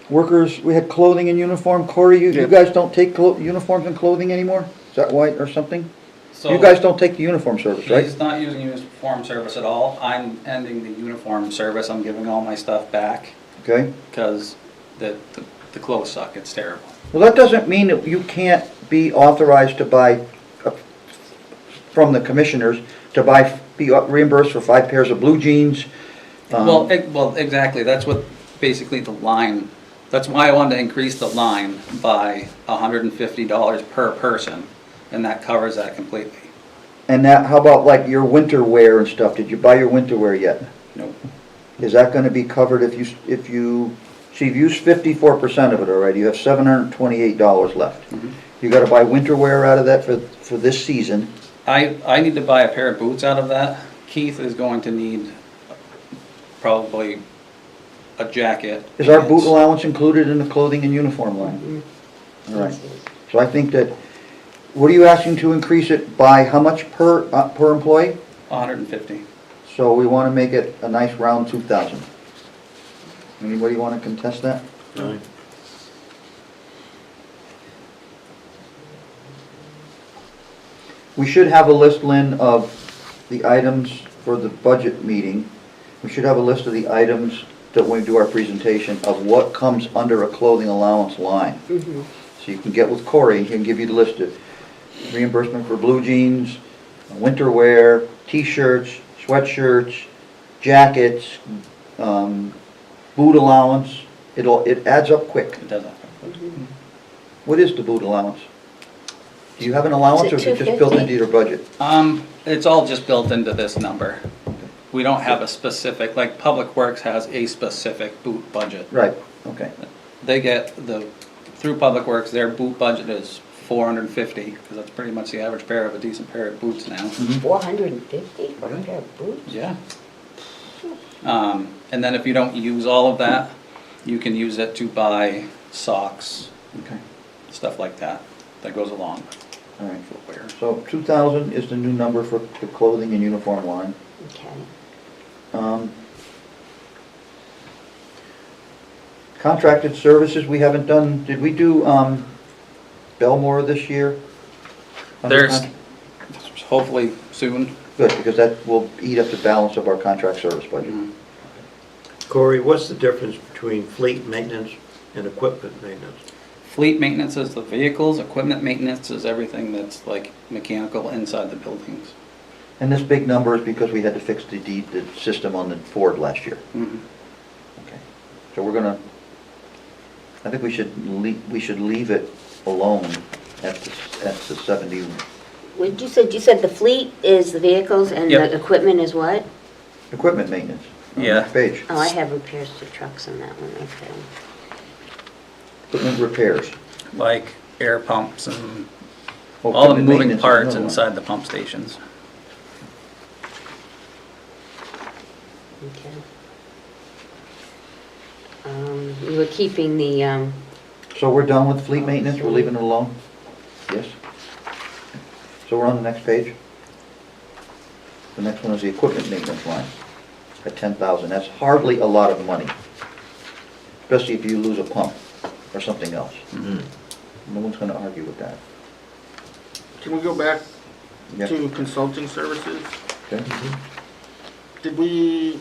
S6: Workers, we had clothing and uniform. Corey, you
S1: Yeah.
S6: guys don't take uniforms and clothing anymore? Is that why, or something?
S2: So
S6: You guys don't take the uniform service, right?
S2: He's not using uniform service at all. I'm ending the uniform service. I'm giving all my stuff back
S6: Okay.
S2: because the clothes suck. It's terrible.
S6: Well, that doesn't mean that you can't be authorized to buy, from the commissioners, to buy, be reimbursed for 5 pairs of blue jeans.
S2: Well, exactly. That's what basically the line, that's why I wanted to increase the line by $150 per person, and that covers that completely.
S6: And that, how about like your winter wear and stuff? Did you buy your winter wear yet?
S2: Nope.
S6: Is that gonna be covered if you, see, you've used 54% of it already, you have $728 left.
S2: Mhm.
S6: You gotta buy winter wear out of that for this season.
S2: I need to buy a pair of boots out of that. Keith is going to need probably a jacket.
S6: Is our boot
S2: pants.
S6: allowance included in the clothing and uniform line? All right, so I think that, what are you asking to increase it by, how much per employee?
S2: 150.
S6: So we wanna make it a nice round 2,000. Anybody wanna contest that?
S3: Right.
S6: We should have a list, Lynn, of the items for the budget meeting. We should have a list of the items that when we do our presentation of what comes under a clothing allowance line.
S4: Mhm.
S6: So you can get with Corey, he can give you the list of reimbursement for blue jeans, winter wear, t-shirts, sweatshirts, jackets, boot allowance. It adds up quick.
S2: It doesn't.
S6: What is the boot allowance? Do you have an allowance or is it just built into your budget?
S2: It's all just built into this number. We don't have a specific, like Public Works has a specific boot budget.
S6: Right, okay.
S2: They get through Public Works, their boot budget is 450, because that's pretty much the average pair of a decent pair of boots now.
S4: 450 for a pair of boots?
S2: Yeah. And then if you don't use all of that, you can use it to buy socks,
S6: Okay,
S2: stuff like that, that goes along
S6: all right.
S2: footwear.
S6: So 2,000 is the new number for the clothing and uniform line.
S4: Okay.
S6: Contracted services, we haven't done, did we do Belmore this year? Under
S2: There's,
S6: con-
S2: hopefully soon.
S6: Good, because that will eat up the balance of our contract service budget.
S3: Corey, what's the difference between fleet maintenance and equipment maintenance?
S2: Fleet maintenance is the vehicles, equipment maintenance is everything that's like mechanical inside the buildings.
S6: And this big number is because we had to fix the system on the Ford last year.
S2: Mhm.
S6: Okay. So we're gonna, I think we should leave it alone at the 70.
S4: What did you say? You said the fleet is the vehicles and
S2: Yep.
S4: the equipment is what?
S6: Equipment maintenance. On the
S2: Yeah.
S6: next page.
S4: Oh, I have repairs to trucks on that one, okay.
S6: Equipment repairs.
S2: Like air pumps and
S6: Oh,
S2: all the
S6: equipment
S2: moving
S6: maintenance is
S2: parts
S6: another one.
S2: inside the pump stations.
S4: Okay. we were keeping the,
S6: So we're done with fleet maintenance, we're leaving it alone? Yes? So we're on the next page? The next one is the equipment maintenance line at 10,000. That's hardly a lot of money, especially if you lose a pump or something else. No one's gonna argue with that.
S1: Can we go back
S6: Yeah.
S1: to consulting services?
S6: Okay?
S1: Did we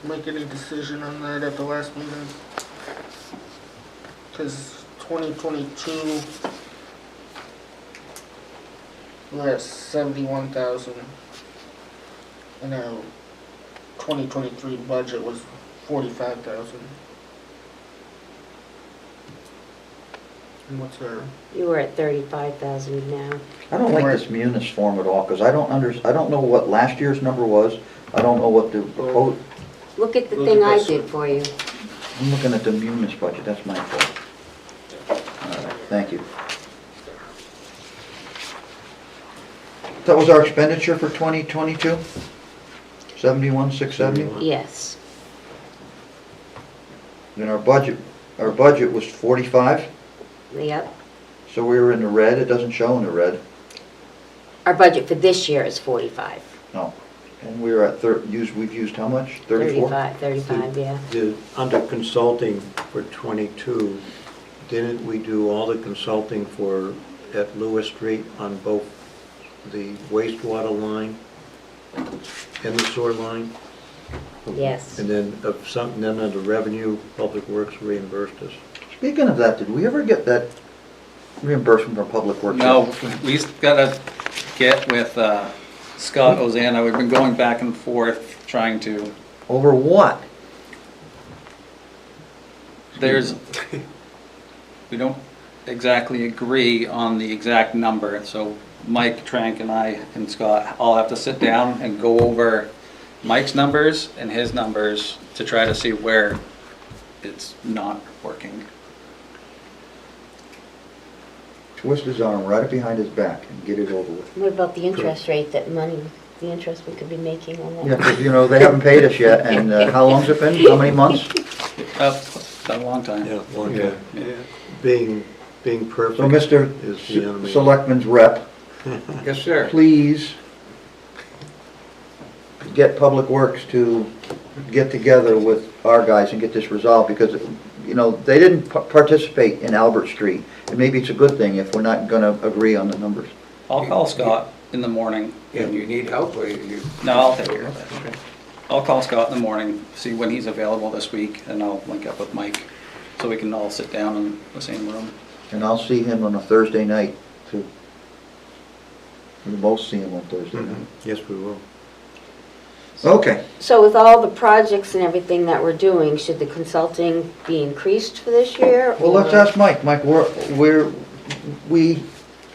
S1: make any decision on that at the last meeting? Because 2022, we're at 71,000, and our 2023 budget was 45,000. And what's our,
S4: you were at 35,000 now.
S6: I don't like this munis form at all, because I don't know what last year's number was. I don't know what the, oh,
S4: Look at the
S1: Look
S4: thing
S1: at
S4: I
S1: this.
S4: did for you.
S6: I'm looking at the munis budget, that's my fault. All right, thank you. That was our expenditure for 2022? 71,670?
S4: Yes.
S6: Then our budget was 45,
S4: Yep.
S6: so we were in the red. It doesn't show in the red.
S4: Our budget for this year is 45.
S6: No. And we were at we've used how much? 34?
S4: 35, yeah.
S3: Under consulting for 22, didn't we do all the consulting at Lewis Street on both the wastewater line and the sewer line?
S4: Yes.
S3: And then then under revenue, Public Works reimbursed us.
S6: Speaking of that, did we ever get that reimbursement from Public Works?
S2: No, we gotta get with Scott Ozana. We've been going back and forth trying to,
S6: Over what?
S2: we don't exactly agree on the exact number. So Mike Trank and I and Scott all have to sit down and go over Mike's numbers and his numbers to try to see where it's not working.
S6: Twist his arm right behind his back and get it over with.
S4: What about the interest rate, the interest we could be making on that?
S6: Yeah, because, they haven't paid us yet, and how long's it been? How many months?
S2: A long time.
S3: Yeah, long
S5: Yeah.
S3: time. Being perfect
S6: So, Mr.
S3: is the enemy.
S6: Selectman's rep,
S7: Yes, sir.
S6: please get Public Works to get together with our guys and get this resolved, because, they didn't participate in Albert Street. And maybe it's a good thing if we're not gonna agree on the numbers.
S2: I'll call Scott in the morning.
S7: If you need help, or you...
S2: No, I'll take care of it. I'll call Scott in the morning, see when he's available this week, and I'll link up with Mike so we can all sit down in the same room.
S6: And I'll see him on a Thursday night, too. We'll both see him on Thursday night.
S3: Yes, we will.
S6: Okay.
S4: So with all the projects and everything that we're doing, should the consulting be increased for this year?
S6: Well, let's
S4: or-
S6: ask Mike. Mike, we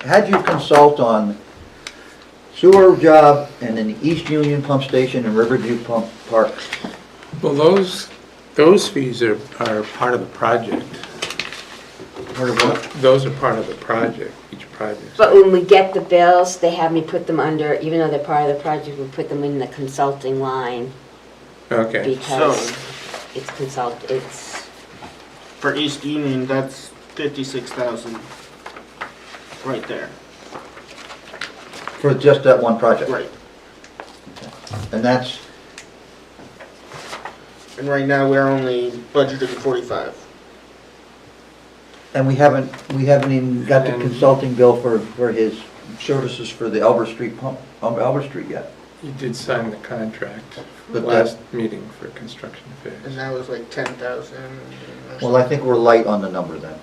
S6: had you consult on sewer job and then the East Union Pump Station and Riverview Pump Park.
S5: Well, those fees are part of the project.
S6: Part of what?
S5: Those are part of the project, each project.
S4: But when we get the bills, they have me put them under, even though they're part of the project, we put them in the consulting line
S5: Okay,
S4: because
S1: So-
S4: it's,
S1: for East Union, that's 56,000 right there.
S6: For just that one project?
S1: Right.
S6: And that's,
S1: And right now, we're only budgeted 45.
S6: and we haven't even got the consulting bill for his services for the Albert Street pump, Albert Street yet.
S5: you did sign the contract
S6: But
S5: last meeting for construction
S1: And
S5: phase.
S1: that was like 10,000.
S6: Well, I think we're light on the number then.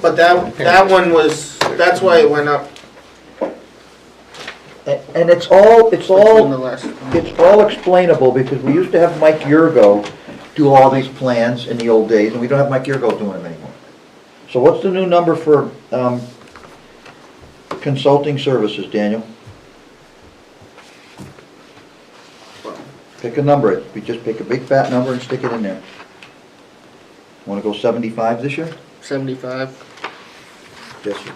S1: But that one was, that's why it went up
S6: And it's all,
S1: between the last.
S6: it's all explainable, because we used to have Mike Yurgo do all these plans in the old days, and we don't have Mike Yurgo doing them anymore. So what's the new number for consulting services, Daniel? Pick a number. We just pick a big fat number and stick it in there. Want to go 75 this year?
S1: 75.
S3: Yes, sir.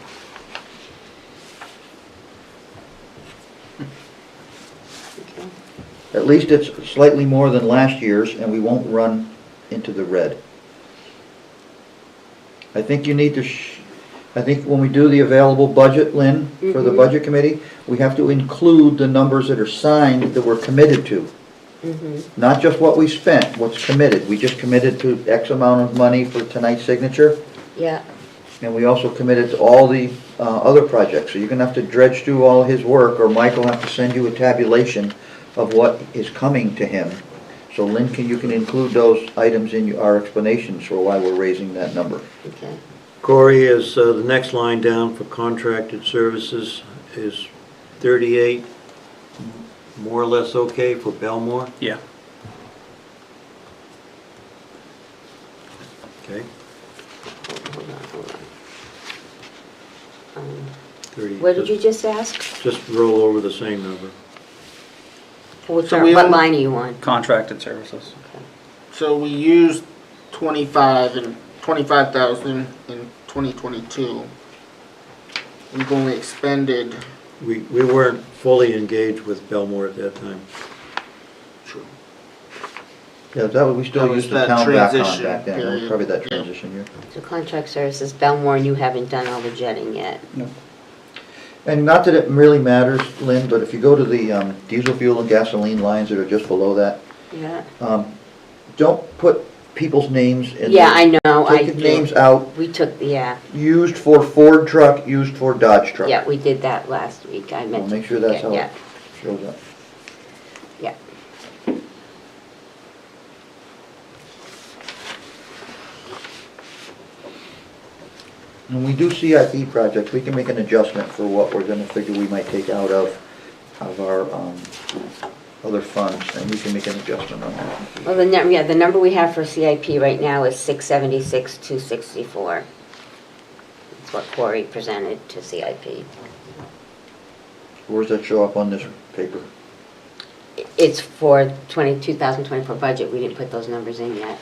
S6: At least it's slightly more than last year's, and we won't run into the red. I think you need to, I think when we do the available budget, Lynn, for the
S4: Mhm.
S6: budget committee, we have to include the numbers that are signed that we're committed to. Not just what we spent, what's committed. We just committed to X amount of money for tonight's signature,
S4: Yeah,
S6: and we also committed to all the other projects. So you're gonna have to dredge through all his work, or Mike will have to send you a tabulation of what is coming to him. So Lynn, you can include those items in our explanations for why we're raising that number.
S4: okay.
S3: Corey, is the next line down for contracted services is 38 more or less okay for Belmore?
S2: Yeah.
S3: Okay,
S4: Hold on.
S3: 30.
S4: What did you just ask?
S3: Just roll over the same number.
S4: Which
S1: So
S4: are-
S1: we
S4: What
S1: only-
S4: line are you on?
S2: Contracted services.
S1: So we used 25,000 in 2022. We've only expended.
S3: We weren't fully engaged with Belmore at that time.
S6: Yeah, that was, we still
S1: That was
S6: used the
S1: that
S6: town back
S1: transition
S6: back then. It was
S1: period.
S6: probably that
S1: Yeah.
S6: transition year.
S4: So contract services, Belmore, and you haven't done all the jetting yet.
S6: And not that it really matters, Lynn, but if you go to the diesel fuel and gasoline lines that are just below that,
S4: Yeah.
S6: don't put people's names in.
S4: Yeah, I know, I
S6: Take the
S4: did.
S6: names out,
S4: We took, yeah,
S6: used for Ford truck, used for Dodge truck.
S4: yeah, we did that last week. I
S6: We'll
S4: meant to.
S6: make sure that's how
S4: Yeah,
S6: it shows up.
S4: yeah.
S6: When we do CIP projects, we can make an adjustment for what we're gonna figure we might take out of our, other funds, and we can make an adjustment on that.
S4: Well, the number we have for CIP right now is 676,264. That's what Corey presented to CIP.
S6: Where does that show up on this paper?
S4: It's for 2024 budget. We didn't put those numbers in yet.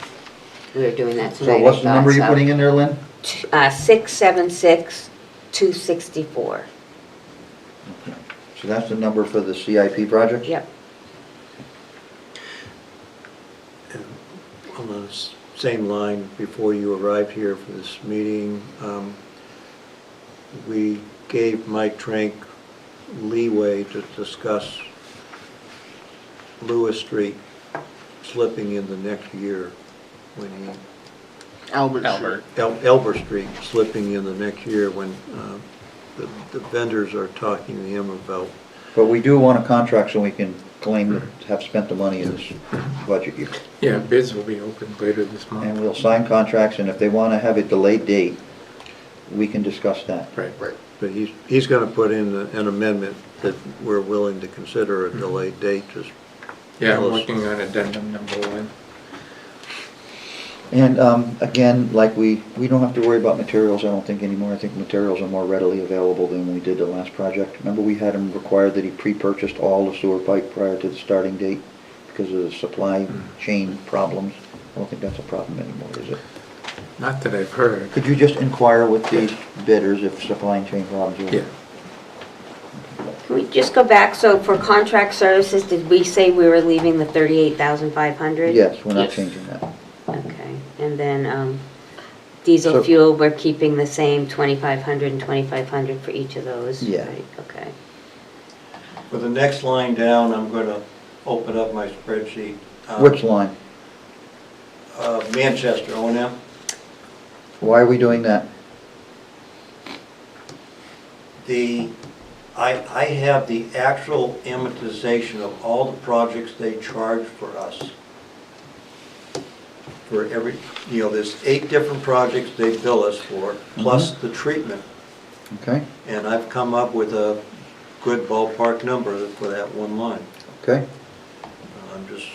S4: We were doing that tonight.
S6: So what's
S4: I
S6: the number
S4: thought,
S6: you're
S4: so.
S6: putting in there, Lynn?
S4: 676,264.
S6: So that's the number for the CIP project?
S4: Yep.
S3: On the same line, before you arrived here for this meeting, we gave Mike Trank leeway to discuss Lewis Street slipping in the next year when he,
S1: Albert.
S2: Albert.
S3: Elber Street slipping in the next year when the vendors are talking to him about.
S6: But we do want a contract so we can claim to have spent the money in this budget year.
S5: Yeah, bids will be opened later this
S6: And
S5: month.
S6: we'll sign contracts, and if they want to have a delayed date, we can discuss that.
S5: Right.
S1: Right.
S3: But he's gonna put in an amendment that we're willing to consider a delayed date, just.
S5: Yeah, I'm
S3: tell us.
S5: working on addendum number 1.
S6: And again, like we don't have to worry about materials, I don't think anymore. I think materials are more readily available than when we did the last project. Remember, we had him required that he pre-purchased all the sewer pipe prior to the starting date because of the supply chain problems. I don't think that's a problem anymore, is it?
S5: Not that I've heard.
S6: Could you just inquire with the bidders if supply chain problems are?
S5: Yeah.
S4: Can we just go back? So for contract services, did we say we were leaving the 38,500?
S6: Yes, we're not
S2: Yes.
S6: changing that.
S4: Okay. And then diesel
S6: So-
S4: fuel, we're keeping the same 2,500 and 2,500 for each of those?
S6: Yeah.
S4: Right, okay.
S3: For the next line down, I'm gonna open up my spreadsheet.
S6: Which line?
S3: Manchester, O&M.
S6: Why are we doing that?
S3: I have the actual amortization of all the projects they charge for us. For every, there's 8 different projects they bill us for, plus the treatment.
S6: Okay,
S3: And I've come up with a good ballpark number for that one line.
S6: okay.
S3: I'm just,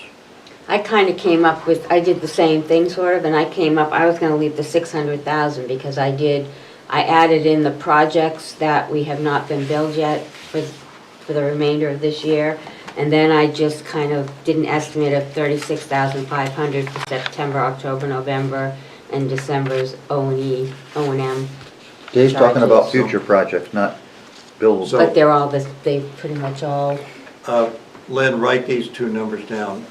S4: I kind of came up with, I did the same thing sort of, and I was going to leave the 600,000 because I added in the projects that we have not been billed yet for the remainder of this year. And then I just kind of did an estimate of 36,500 for September, October, November, and December's O&M.
S6: Dave's talking about
S4: charges.
S6: future projects, not billable.
S3: So-
S4: But they're all, they pretty much all,
S3: Lynn, write these two numbers down.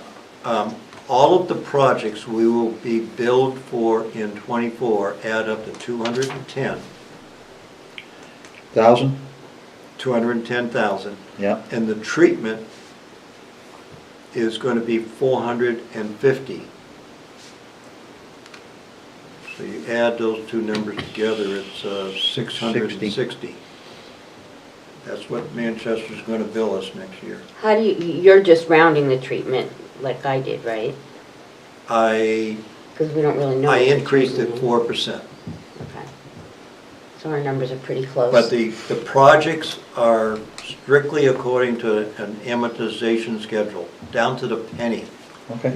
S3: all of the projects we will be billed for in '24 add up to
S6: 1,000?
S3: 210,000.
S6: Yeah,
S3: And the treatment is going to be 450. So you add those two numbers together, it's 660. That's what Manchester's going to bill us next year.
S4: How do you're just rounding the treatment like I did, right?
S3: I
S4: Because we don't really know. what the
S3: increased it
S4: treatment
S3: 4%.
S4: is. Okay. So our numbers are pretty close.
S3: But the projects are strictly according to an amortization schedule, down to the penny.
S6: okay.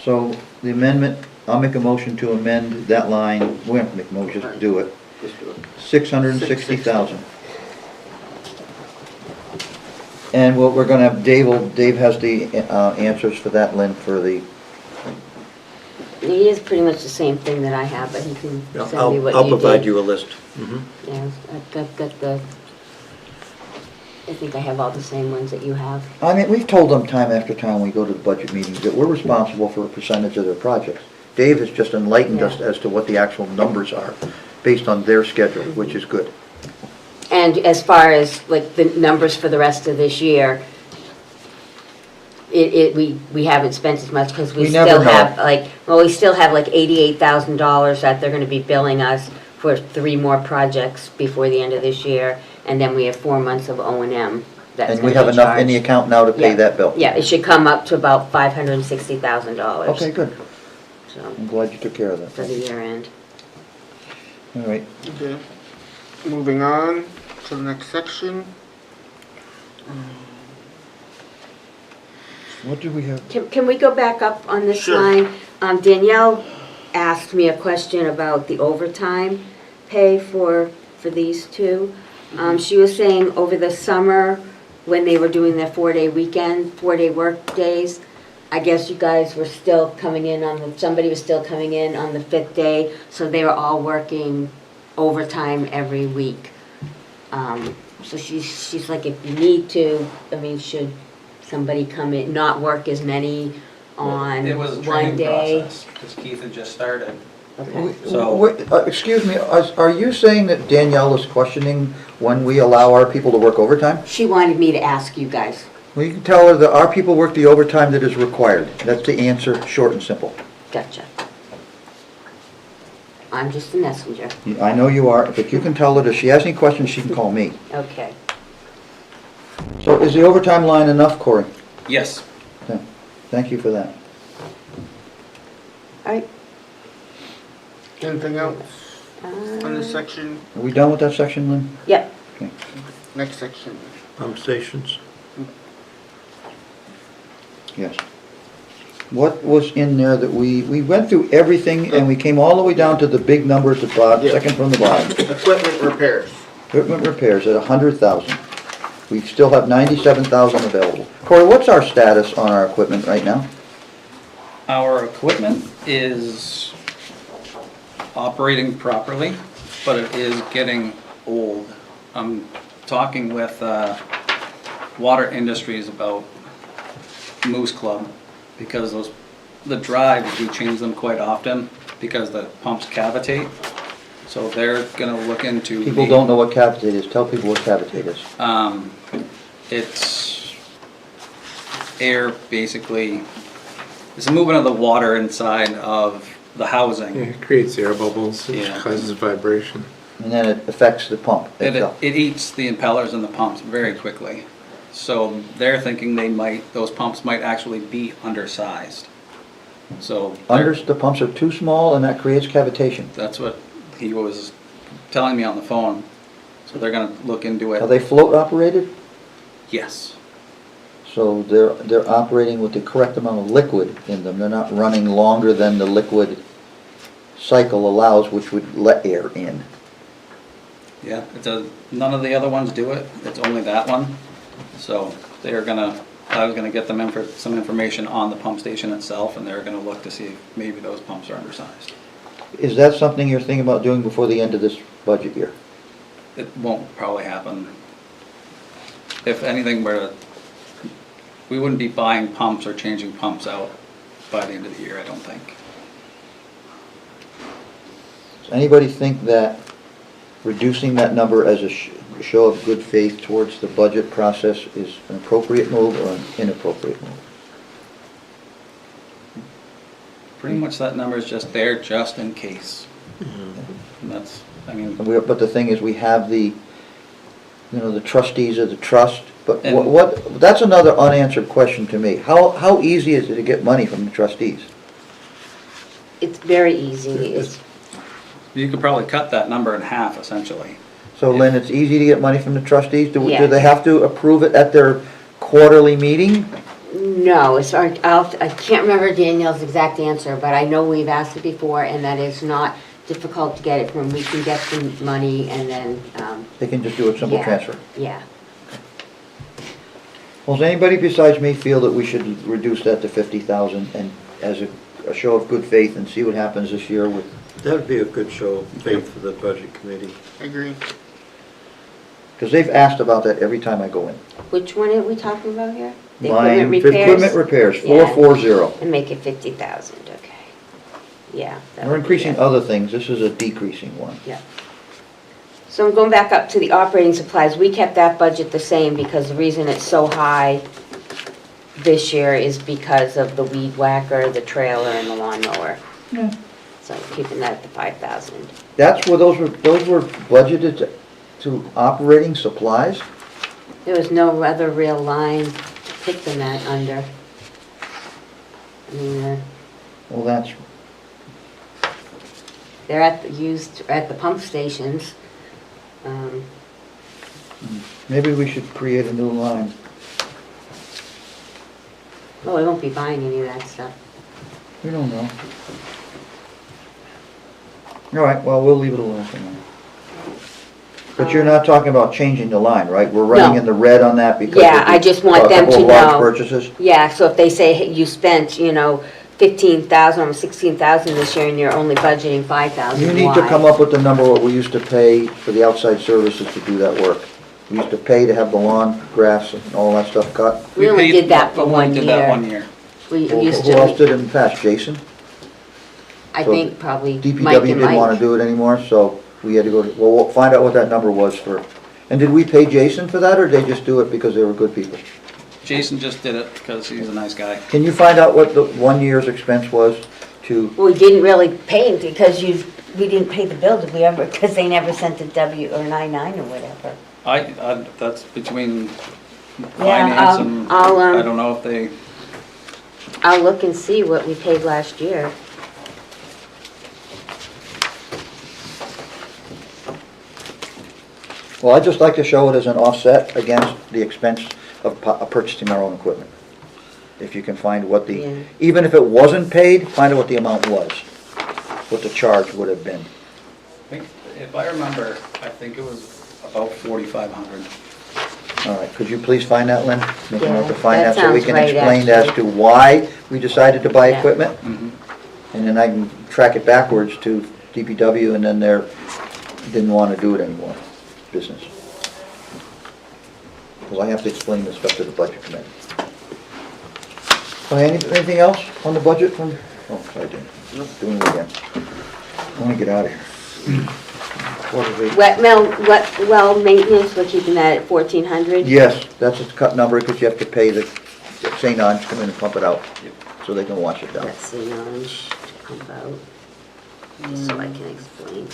S6: So the amendment, I'll make a motion to amend that line, we have to make a motion, just do it.
S1: Just do it.
S6: 660,000. And what we're gonna have, Dave has the answers for that, Lynn, for the,
S4: He is pretty much the same thing that I have, but he can send me what you did.
S3: I'll provide you a list.
S4: Yeah, I've got the, I think I have all the same ones that you have.
S6: I mean, we've told them time after time when we go to the budget meetings that we're responsible for a percentage of their projects. Dave has just enlightened us
S4: Yeah.
S6: as to what the actual numbers are, based on their schedule, which is good.
S4: And as far as like the numbers for the rest of this year, we haven't spent as much because we
S6: We never
S4: still
S6: know.
S4: have we still have like $88,000 that they're gonna be billing us for 3 more projects before the end of this year. And then we have 4 months of O&M that's
S6: And
S4: gonna
S6: we have
S4: be
S6: enough in the
S4: charged.
S6: account now to pay
S4: Yeah.
S6: that bill.
S4: Yeah, it should come up to about $560,000.
S6: Okay, good.
S4: So,
S6: I'm glad you took care of
S4: for the
S6: that.
S4: year end.
S6: All right.
S1: Okay. Moving on to the next section.
S6: What do we have?
S4: Can we go back up on this
S1: Sure.
S4: line? Danielle asked me a question about the overtime pay for these two. She was saying over the summer, when they were doing their 4-day weekend, 4-day work days, I guess you guys were still coming in somebody was still coming in on the 5th day, so they were all working overtime every week. So she's like, if you need to, I mean, should somebody come in, not work as many on
S2: It was a
S4: one
S2: training
S4: day?
S2: process, because Keith had just started.
S4: Okay.
S2: So-
S6: Wait, excuse me, are you saying that Danielle is questioning when we allow our people to work overtime?
S4: She wanted me to ask you guys.
S6: Well, you can tell her that our people work the overtime that is required. That's the answer, short and simple.
S4: Gotcha. I'm just a messenger.
S6: I know you are, but you can tell her that if she has any questions, she can call me.
S4: Okay.
S6: So is the overtime line enough, Corey?
S2: Yes.
S6: Yeah, thank you for that.
S4: All right.
S1: Anything else on this
S4: Uh,
S1: section?
S6: Are we done with that section, Lynn?
S4: Yep.
S6: Okay.
S1: Next section.
S3: Pump stations.
S6: Yes. What was in there that we went through everything and we came all the way down to the big number at the bottom,
S1: Yeah.
S6: second from the bottom.
S1: Equipment repairs.
S6: Equipment repairs at 100,000. We still have 97,000 available. Corey, what's our status on our equipment right now?
S2: Our equipment is operating properly, but it is getting old. I'm talking with Water Industries about Moose Club, because the drives, we change them quite often because the pumps cavitate. So they're gonna look into.
S6: People don't know what cavitate is. Tell people what cavitate is.
S2: It's air, basically, it's the movement of the water inside of the housing.
S5: Yeah, it creates air bubbles, which
S2: Yeah.
S5: causes vibration.
S6: And then it affects the pump
S2: It
S6: itself.
S2: eats the impellers and the pumps very quickly. So they're thinking those pumps might actually be undersized. So
S6: The pumps are too small and that creates cavitation.
S2: that's what he was telling me on the phone. So they're gonna look into it.
S6: Are they float operated?
S2: Yes.
S6: So they're operating with the correct amount of liquid in them. They're not running longer than the liquid cycle allows, which would let air in.
S2: Yeah, none of the other ones do it. It's only that one. So I was gonna get them some information on the pump station itself, and they're gonna look to see if maybe those pumps are undersized.
S6: Is that something you're thinking about doing before the end of this budget year?
S2: It won't probably happen. If anything we wouldn't be buying pumps or changing pumps out by the end of the year, I don't think.
S6: Does anybody think that reducing that number as a show of good faith towards the budget process is an appropriate move or an inappropriate move?
S2: Pretty much that number is just there just in case. And that's, I mean,
S6: But the thing is, we have the trustees of the trust, but
S2: And-
S6: that's another unanswered question to me. How easy is it to get money from the trustees?
S4: It's very easy. It's,
S2: you could probably cut that number in half essentially.
S6: So Lynn, it's easy to get money from the trustees? Do
S4: Yeah.
S6: they have to approve it at their quarterly meeting?
S4: no, it's, I can't remember Danielle's exact answer, but I know we've asked it before, and that it's not difficult to get it from, we can get the money and then,
S6: They can just do a simple
S4: yeah.
S6: transfer?
S4: Yeah.
S6: Well, does anybody besides me feel that we should reduce that to 50,000 and as a show of good faith and see what happens this year with,
S3: That would be a good show of faith for the budget committee.
S1: I agree.
S6: because they've asked about that every time I go in.
S4: Which one are we talking about here? The
S6: Line,
S4: equipment repairs?
S6: equipment repairs,
S4: Yeah.
S6: 440.
S4: And make it 50,000, okay. Yeah. that
S6: We're
S4: would be
S6: increasing
S4: good.
S6: other things, this is a decreasing one.
S4: Yeah. So I'm going back up to the operating supplies. We kept that budget the same because the reason it's so high this year is because of the weed whacker, the trailer, and the lawnmower. So I'm keeping that at the 5,000.
S6: That's where those were budgeted to operating supplies?
S4: There was no other real line to pick them at under. I mean,
S6: Well, that's,
S4: they're at the pump stations.
S6: maybe we should create a new line.
S4: Well, we won't be buying any of that stuff.
S6: We don't know. All right, well, we'll leave it alone for now. But you're not talking about changing the line, right? We're running
S4: No.
S6: in the red on that because
S4: Yeah,
S6: of the-
S4: I just want
S6: a
S4: them
S6: couple
S4: to
S6: of large
S4: know.
S6: purchases?
S4: Yeah, so if they say, hey, you spent, 15,000 or 16,000 this year and you're only budgeting 5,000,
S6: You need to come up with the number what we used to pay for the outside services to do that work. We used to pay to have the lawn, grass, and all that stuff cut.
S4: We only
S2: paid-
S4: did that for
S2: we only
S4: 1
S2: did that
S4: year.
S2: 1 year.
S4: We
S6: Who
S4: used
S6: else
S4: to,
S6: did it in the past? Jason?
S4: I
S6: So
S4: think probably Mike
S6: DPW
S4: and
S6: didn't want to
S4: Mike.
S6: do it anymore, so we had to go, well, we'll find out what that number was for. And did we pay Jason for that, or did they just do it because they were good people?
S2: Jason just did it because he's a nice guy.
S6: Can you find out what the 1 year's expense was to,
S4: We didn't really pay it because we didn't pay the bill, did we ever? Because they never sent the W or 99 or whatever.
S2: That's between
S4: Yeah,
S2: finance and,
S4: I'll,
S2: I don't know if they,
S4: I'll look and see what we paid last year.
S6: well, I'd just like to show it as an offset against the expense of purchasing our own equipment. If you can find what
S4: Yeah.
S6: the, even if it wasn't paid, find out what the amount was, what the charge would have been.
S2: if I remember, I think it was about 4,500.
S6: All right, could you please find that, Lynn? Make a
S4: Yeah,
S6: note to find
S4: that
S6: that so we
S4: sounds
S6: can
S4: right,
S6: explain as
S4: actually.
S6: to why we decided to buy
S4: Yeah.
S6: equipment.
S2: Mhm.
S6: And then I can track it backwards to DPW and then they're, didn't want to do it anymore, business. Because I have to explain this stuff to the budget committee. Anything else on the budget from, oh, sorry, Dan, doing it again. I want to get out of here. What is it?
S4: Well maintenance, we're keeping that at 1,400?
S6: Yes, that's a cut number because you have to pay the St. Ange to come in and pump it out so they can wash it down.
S4: Let's see, orange to come out, so I can explain.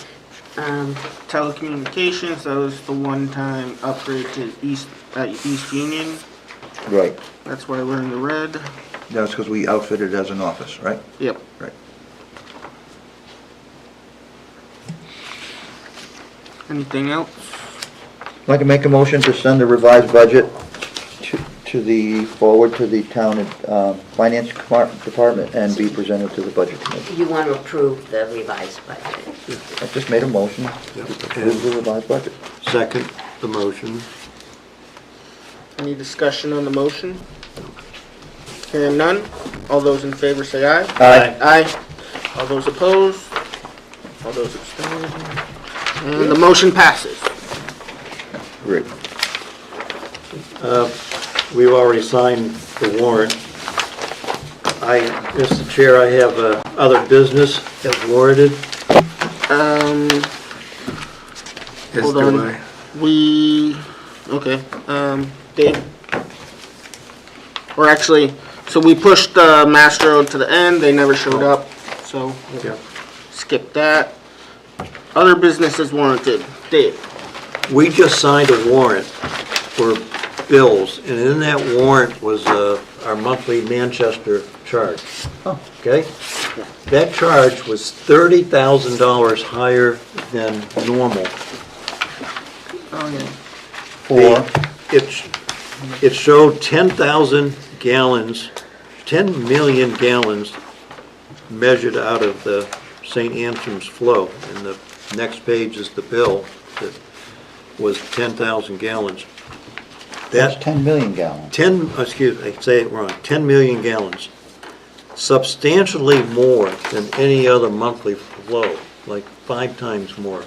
S1: Telecommunications, that was the one-time upgrade to East Union.
S6: Right.
S1: That's why we're in the red.
S6: That's because we outfitted it as an office, right?
S1: Yep.
S6: Right.
S1: Anything else?
S6: I'd like to make a motion to send the revised budget forward to the town finance department and be presented to the budget committee.
S4: You want to approve the revised budget?
S6: I just made a motion to approve the revised budget.
S3: Second, the motion.
S1: Any discussion on the motion? Hearing none. All those in favor say aye.
S6: Aye.
S1: Aye. All those opposed? All those abstaining? And the motion passes.
S6: Great.
S3: We've already signed the warrant. Mr. Chair, I have other business as warranted.
S5: As
S1: Hold
S5: do
S1: on.
S5: I.
S1: Okay, Dave? Or actually, so we pushed Mass Road to the end, they never showed up, so we'll
S3: Yeah.
S1: skip that. Other businesses warranted. Dave?
S3: We just signed a warrant for bills, and in that warrant was our monthly Manchester charge.
S6: Oh.
S3: Okay? That charge was $30,000 higher than normal.
S1: Oh, yeah.
S6: For,
S3: It showed 10,000 gallons, 10 million gallons measured out of the St. Anselm's flow. And the next page is the bill that was 10,000 gallons.
S6: that's
S3: That
S6: 10 million gallons.
S3: 10, excuse me, I say it wrong, 10 million gallons. Substantially more than any other monthly flow, like 5 times more.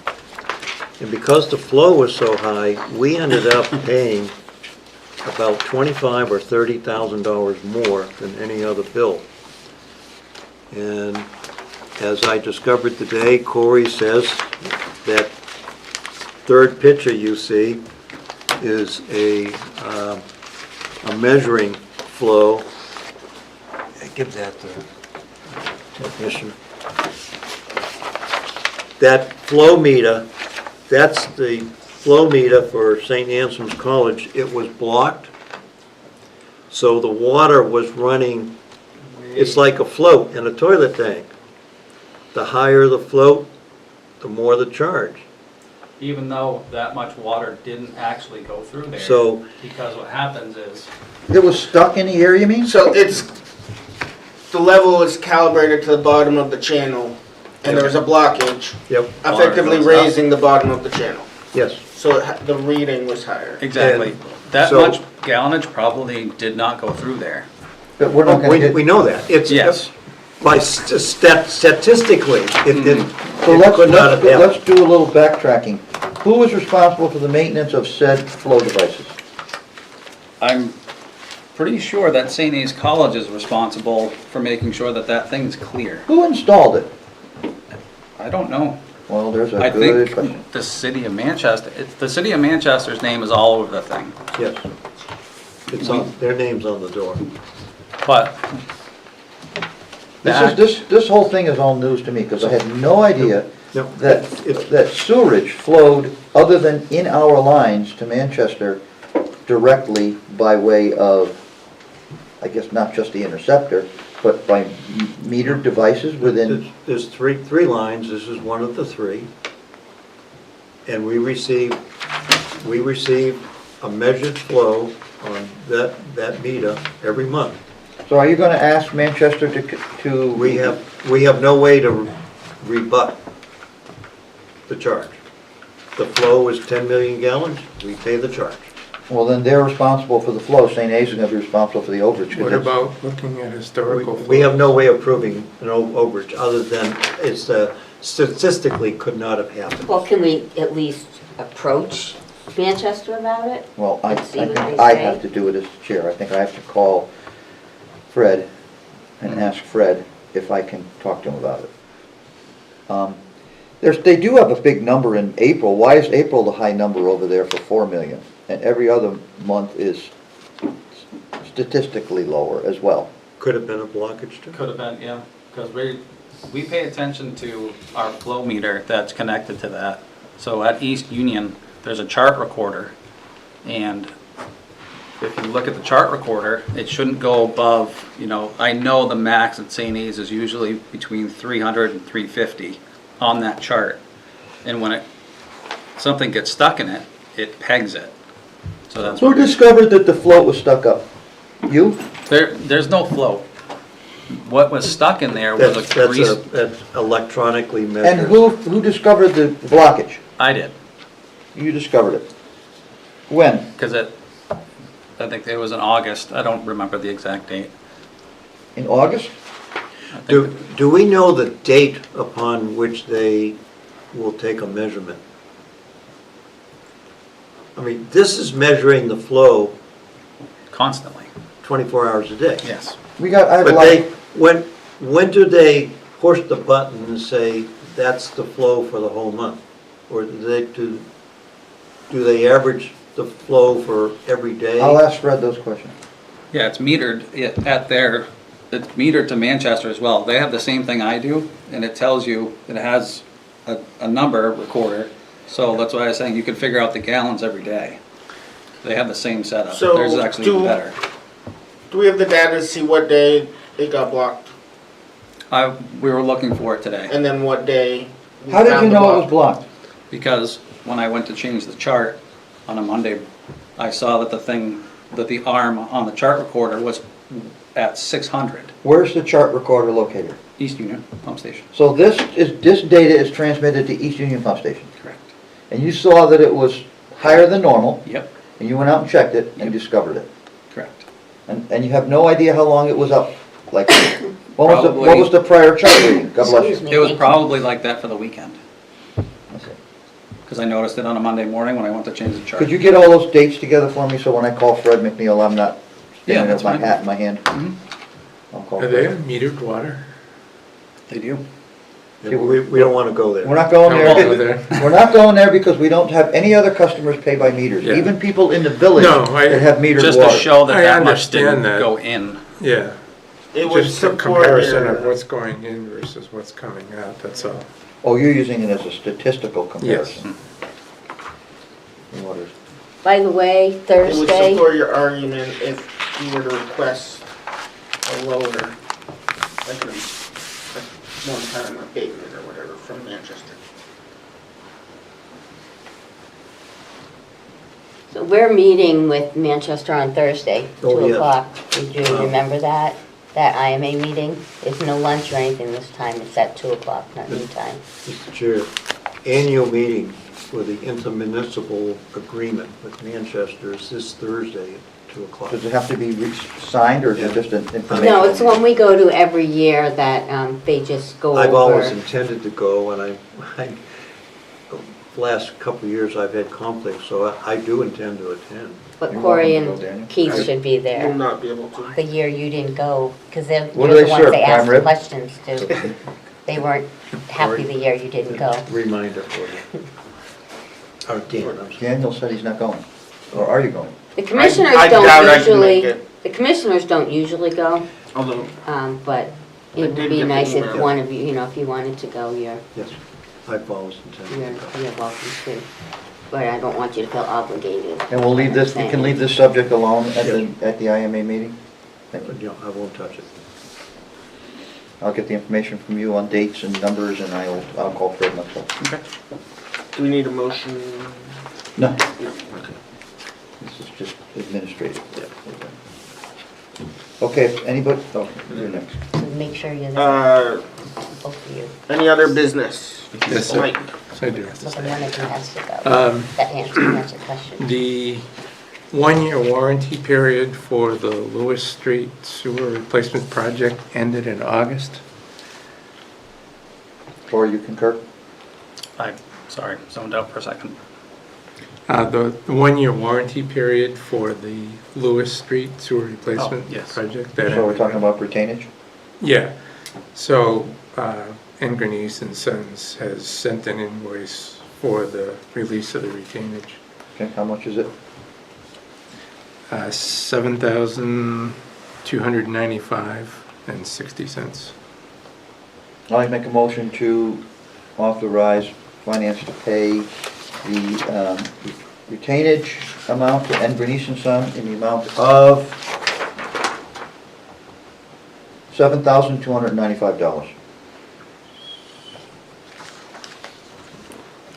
S3: And because the flow was so high, we ended up paying about $25,000 or $30,000 more than any other bill. And as I discovered today, Corey says that third picture you see is a measuring flow. Give that to technician. That flow meter, that's the flow meter for St. Anselm's College. It was blocked, so the water was running, it's like a float in a toilet tank. The higher the float, the more the charge.
S2: Even though that much water didn't actually go through there.
S3: So-
S2: Because what happens is,
S6: It was stuck in the area, you mean?
S1: So the level is calibrated to the bottom of the channel, and there's a blockage,
S3: Yep,
S1: effectively
S2: Water goes up.
S1: raising the bottom of the channel.
S3: yes.
S1: So the reading was higher.
S2: exactly,
S3: And
S2: that
S3: so-
S2: much gallonage probably did not go through there.
S6: But we're not gonna
S3: We
S6: get,
S3: know that. It's
S2: Yes.
S3: by statistically, it didn't,
S6: so
S3: it could not have happened.
S6: let's do a little backtracking. Who is responsible for the maintenance of said flow devices?
S2: I'm pretty sure that St. A's College is responsible for making sure that that thing's clear.
S6: Who installed it?
S2: I don't know.
S6: Well, there's a
S2: I
S6: good question.
S2: think the city of Manchester, the city of Manchester's name is all over the thing.
S3: Yes. It's on, their name's on the door.
S2: But
S6: This whole thing is all news to me, because I had no idea
S3: No,
S6: that, that sewerage flowed, other than in our lines to Manchester, directly by way of, I guess, not just the interceptor, but by metered devices within,
S3: There's three lines, this is one of the 3. And we receive a measured flow on that meter every month.
S6: so are you gonna ask Manchester to?
S3: We have no way to rebut the charge. The flow is 10 million gallons, we pay the charge.
S6: Well, then they're responsible for the flow, St. A's is gonna be responsible for the overage. 'cause
S5: What
S6: that's-
S5: about looking at historical?
S3: We have no
S5: flows?
S3: way of proving an overage, other than it's statistically could not have happened.
S4: Well, can we at least approach Manchester about it?
S6: Well, I
S4: Let's see what
S6: think
S4: they
S6: I
S4: say.
S6: have to do it as chair. I think I have to call Fred and ask Fred if I can talk to him about it. They do have a big number in April. Why is April the high number over there for 4 million? And every other month is statistically lower as well.
S3: Could have been a blockage too.
S2: could have been, yeah, because we pay attention to our flow meter that's connected to that. So at East Union, there's a chart recorder, and if you look at the chart recorder, it shouldn't go above, I know the max at St. A's is usually between 300 and 350 on that chart. And when something gets stuck in it, it pegs it. So that's
S6: Who
S2: what
S6: discovered that the float was stuck up? You?
S2: there's no flow. What was stuck in there was a grease.
S3: That's electronically measured.
S6: And who discovered the blockage?
S2: I did.
S6: You discovered it. When?
S2: Because I think it was in August, I don't remember the exact date.
S6: In August?
S2: I think
S3: Do we know the date upon which they will take a measurement? I mean, this is measuring the flow
S2: constantly,
S3: 24 hours a day.
S2: yes.
S6: I have a
S3: But
S6: lot,
S3: When do they push the button and say, that's the flow for the whole month? Or do they average the flow for every day?
S6: I'll ask Fred those questions.
S2: Yeah, it's metered it's metered to Manchester as well. They have the same thing I do, and it tells you, it has a number recorder. So that's why I was saying you can figure out the gallons every day. They have the same setup.
S1: So
S2: Theirs is actually even better.
S1: Do we have the data to see what day it got blocked,
S2: We were looking for it today,
S1: and then what day? we
S6: How did
S1: found
S6: you
S1: the
S6: know it
S1: block?
S6: was blocked?
S2: because when I went to change the chart on a Monday, I saw that the arm on the chart recorder was at 600,
S6: Where's the chart recorder located?
S2: East Union Pump Station.
S6: So this data is transmitted to East Union Pump Station,
S2: Correct.
S6: and you saw that it was higher than normal,
S2: Yep,
S6: and you went out and checked it and
S2: Yep.
S6: discovered it.
S2: correct.
S6: And you have no idea how long it was up, like, what
S2: Probably-
S6: was the prior chart reading? God bless
S4: Excuse
S6: you.
S4: me.
S2: It was
S4: thank you.
S2: probably like that for the weekend,
S6: That's it.
S2: because I noticed it on a Monday morning when I went to change the chart.
S6: Could you get all those dates together for me, so when I call Fred McNeil, I'm not
S2: Yeah,
S6: standing
S2: that's
S6: with my
S2: fine.
S6: hat in my hand?
S2: Mhm.
S6: I'll call
S5: Are they
S6: Fred.
S5: on metered water?
S2: They do.
S3: Yeah, we don't wanna go there.
S6: We're not going
S5: I won't go
S6: there.
S5: there.
S6: We're not going there because we don't have any other customers pay by meters,
S5: Yeah.
S6: even people in the village
S5: No,
S6: that have metered
S2: Just to
S6: water.
S2: show that
S5: I
S2: that much
S5: understand
S2: didn't
S5: that.
S2: go in.
S5: Yeah,
S1: It would
S5: just a
S1: support
S5: comparison
S1: your-
S5: of what's going in versus what's coming out, that's all.
S6: Oh, you're using it as a statistical comparison. What is-
S4: By the way,
S1: It would
S4: Thursday,
S1: support your argument if you were to request a loader, like one time abatement or whatever from Manchester.
S4: so we're meeting with Manchester on Thursday,
S3: Oh,
S4: 2
S3: yes.
S4: o'clock. Did you remember that? That IMA meeting? There's no lunch or anything this time, it's at 2 o'clock, not noon time.
S3: Mr. Chair, annual meeting for the intermunicipal agreement with Manchester is this Thursday at 2 o'clock.
S6: Does it have to be signed, or is it just an information?
S4: No, it's one we go to every year that they just go over.
S3: I've always intended to go, and the last couple of years I've had conflicts, so I do intend to attend.
S4: But
S6: You're
S4: Corey
S6: welcome to
S4: and
S6: go, Daniel.
S4: Keith should be
S1: You will
S4: there.
S1: not be able to.
S4: The year you didn't go, because they're
S6: What do
S4: you're
S6: they
S4: the ones
S6: serve,
S4: they
S6: prime
S4: asked the
S6: rib?
S4: questions to. They weren't happy the year you didn't go.
S3: Reminder for you. Or Dan, I'm sorry.
S6: Daniel said he's not going. Or are you going?
S4: The commissioners
S1: I doubt
S4: don't
S1: I can make
S4: usually,
S1: it.
S4: the commissioners don't usually go,
S1: Although,
S4: but
S1: I
S4: it would
S1: did
S4: be
S1: get the
S4: nice if
S1: email.
S4: one of you, if you wanted to go, you're
S3: Yes, I've always intended to go.
S4: welcome to. But I don't want you to feel obligated.
S6: And we'll leave this, you can leave this subject alone at the IMA meeting? Thank you.
S3: But, I won't touch it.
S6: I'll get the information from you on dates and numbers, and I'll call Fred myself.
S1: okay. Do we need a motion?
S6: No,
S1: No, okay.
S6: this is just administrative. Okay, anybody, oh, you're next.
S4: So make sure you're there, both of you.
S1: Any other business?
S5: Yes, sir.
S1: Mike?
S5: So I do.
S4: So the one that has to go. That answers the question.
S5: The one-year warranty period for the Lewis Street sewer replacement project ended in August.
S6: Or you concur?
S2: I'm sorry, zoned out for a second.
S5: The one-year warranty period for the Lewis Street sewer replacement
S2: Oh, yes.
S5: project. that
S6: So we're
S5: ended
S6: talking
S5: in-
S6: about retainage?
S5: Yeah, so Engrenese and Sons has sent an invoice for the release of the retainage.
S6: Okay, how much is it?
S5: $7,295.60.
S6: I'll make a motion to authorize finance to pay the retainage amount to Engrenese and Son in the amount of $7,295.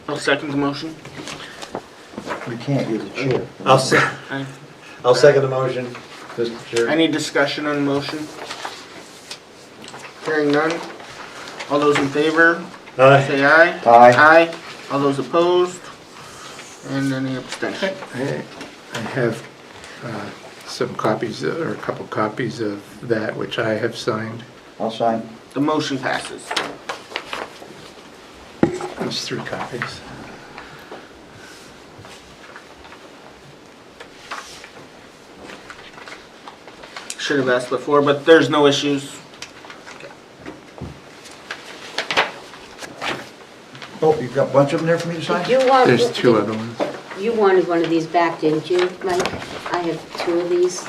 S1: I'll second the motion.
S6: You can't, you're the chair.
S3: I'll second the motion, Mr. Chair.
S1: Any discussion on the motion? Hearing none. All those in favor,
S3: Aye.
S1: say aye.
S6: Aye.
S1: Aye. All those opposed? And any abstention?
S5: I have some copies, or a couple copies of that, which I have signed.
S6: I'll sign.
S1: The motion passes.
S5: There's 3 copies.
S1: Should have asked before, but there's no issues
S6: Oh, you've got a bunch of them there for me to sign?
S4: Did you want?
S5: There's two other ones.
S4: You wanted one of these back, didn't you, Mike? I have two of these,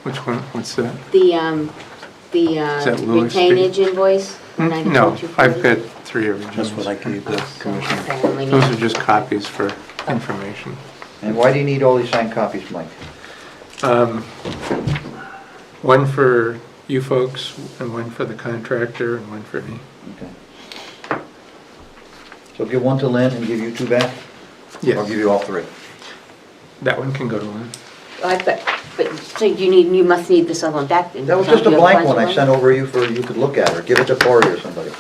S5: Which one, what's that?
S4: the
S5: that Lewis Street?
S4: retainage invoice.
S5: No, I've got 3 originals.
S3: That's what I gave the commissioner.
S4: Okay, I only
S5: Those
S4: need-
S5: are just copies for information.
S6: And why do you need all these signed copies, Mike?
S5: One for you folks, and one for the contractor, and one for me.
S6: Okay. So give one to Lynn and give you 2 back? I'll give
S5: Yes,
S6: you all 3.
S5: that one can go to Lynn.
S4: But, so you must need this other one back then.
S6: That was
S4: don't
S6: just a
S4: you have
S6: blank
S4: bunch
S6: one
S4: of
S6: I
S4: them?
S6: sent over you you could look at, or give it to Cory or somebody.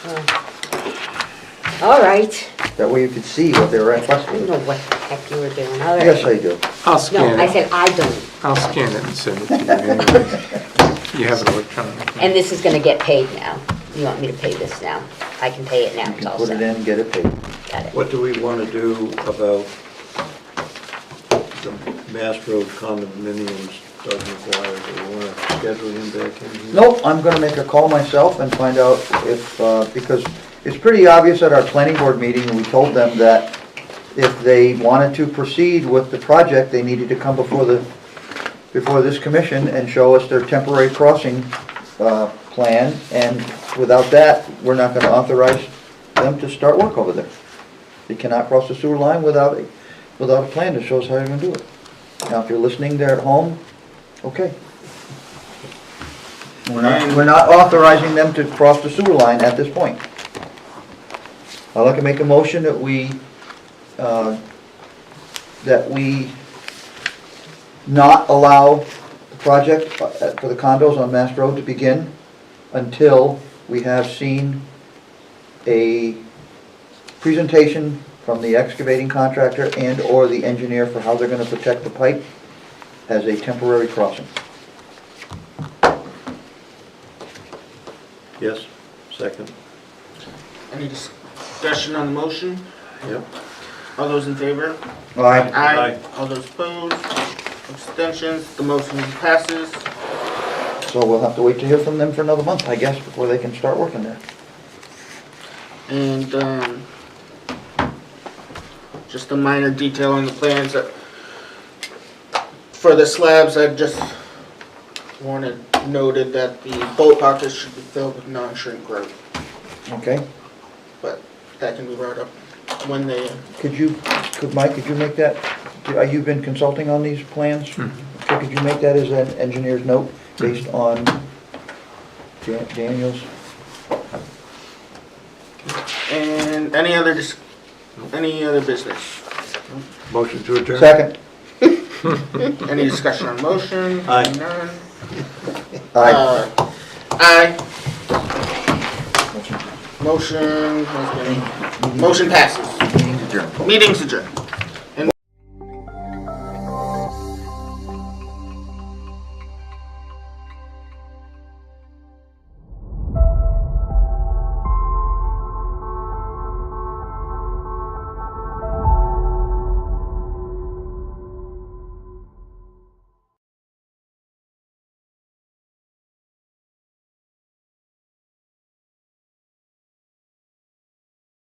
S4: All right.
S6: That way you could see what they were
S4: I don't
S6: requesting.
S4: know what the heck you were doing. All right.
S6: Yes, I do.
S5: I'll
S4: No,
S5: scan
S4: I
S5: it.
S4: said I don't.
S5: I'll scan it and send it to you anyway. You have it electronically.
S4: And this is gonna get paid now. You want me to pay this now? I can pay it now.
S6: You
S4: It's
S6: can
S4: all
S6: put it
S4: set.
S6: in and get it paid.
S4: Got it.
S3: What do we want to do about the Mass Road condominiums Doug McGuire? Do we want to schedule him back in here?
S6: Nope, I'm gonna make a call myself and find out if, because it's pretty obvious at our planning board meeting, we told them that if they wanted to proceed with the project, they needed to come before this commission and show us their temporary crossing, plan, and without that, we're not gonna authorize them to start work over there. They cannot cross the sewer line without a plan that shows how you're gonna do it. Now, if you're listening there at home, okay. We're not authorizing them to cross the sewer line at this point. I'd like to make a motion that we not allow the project for the condos on Mass Road to begin until we have seen a presentation from the excavating contractor and/or the engineer for how they're gonna protect the pipe as a temporary crossing.
S3: Yes, second.
S1: Any discussion on the motion?
S3: Yep.
S1: All those in favor?
S6: Aye.
S3: Aye.
S1: All those opposed? Abstentions? The motion passes.
S6: So we'll have to wait to hear from them for another month, I guess, before they can start working there.
S1: And, just a minor detail on the plans that, for the slabs, I just wanted noted that the bolt pockets should be filled with non-shrink wrap,
S6: Okay?
S1: but that can be brought up when they,
S6: Mike, could you make that, you've been consulting on these plans? So could you make that as an engineer's note based on Daniel's?
S1: and any other business?
S3: Motion to adjourn?
S6: Second?
S1: Any discussion on motion?
S3: Aye.
S1: None?
S6: Aye.
S1: Aye. Motion passes.
S6: Meeting's adjourned.
S1: Meeting's adjourned.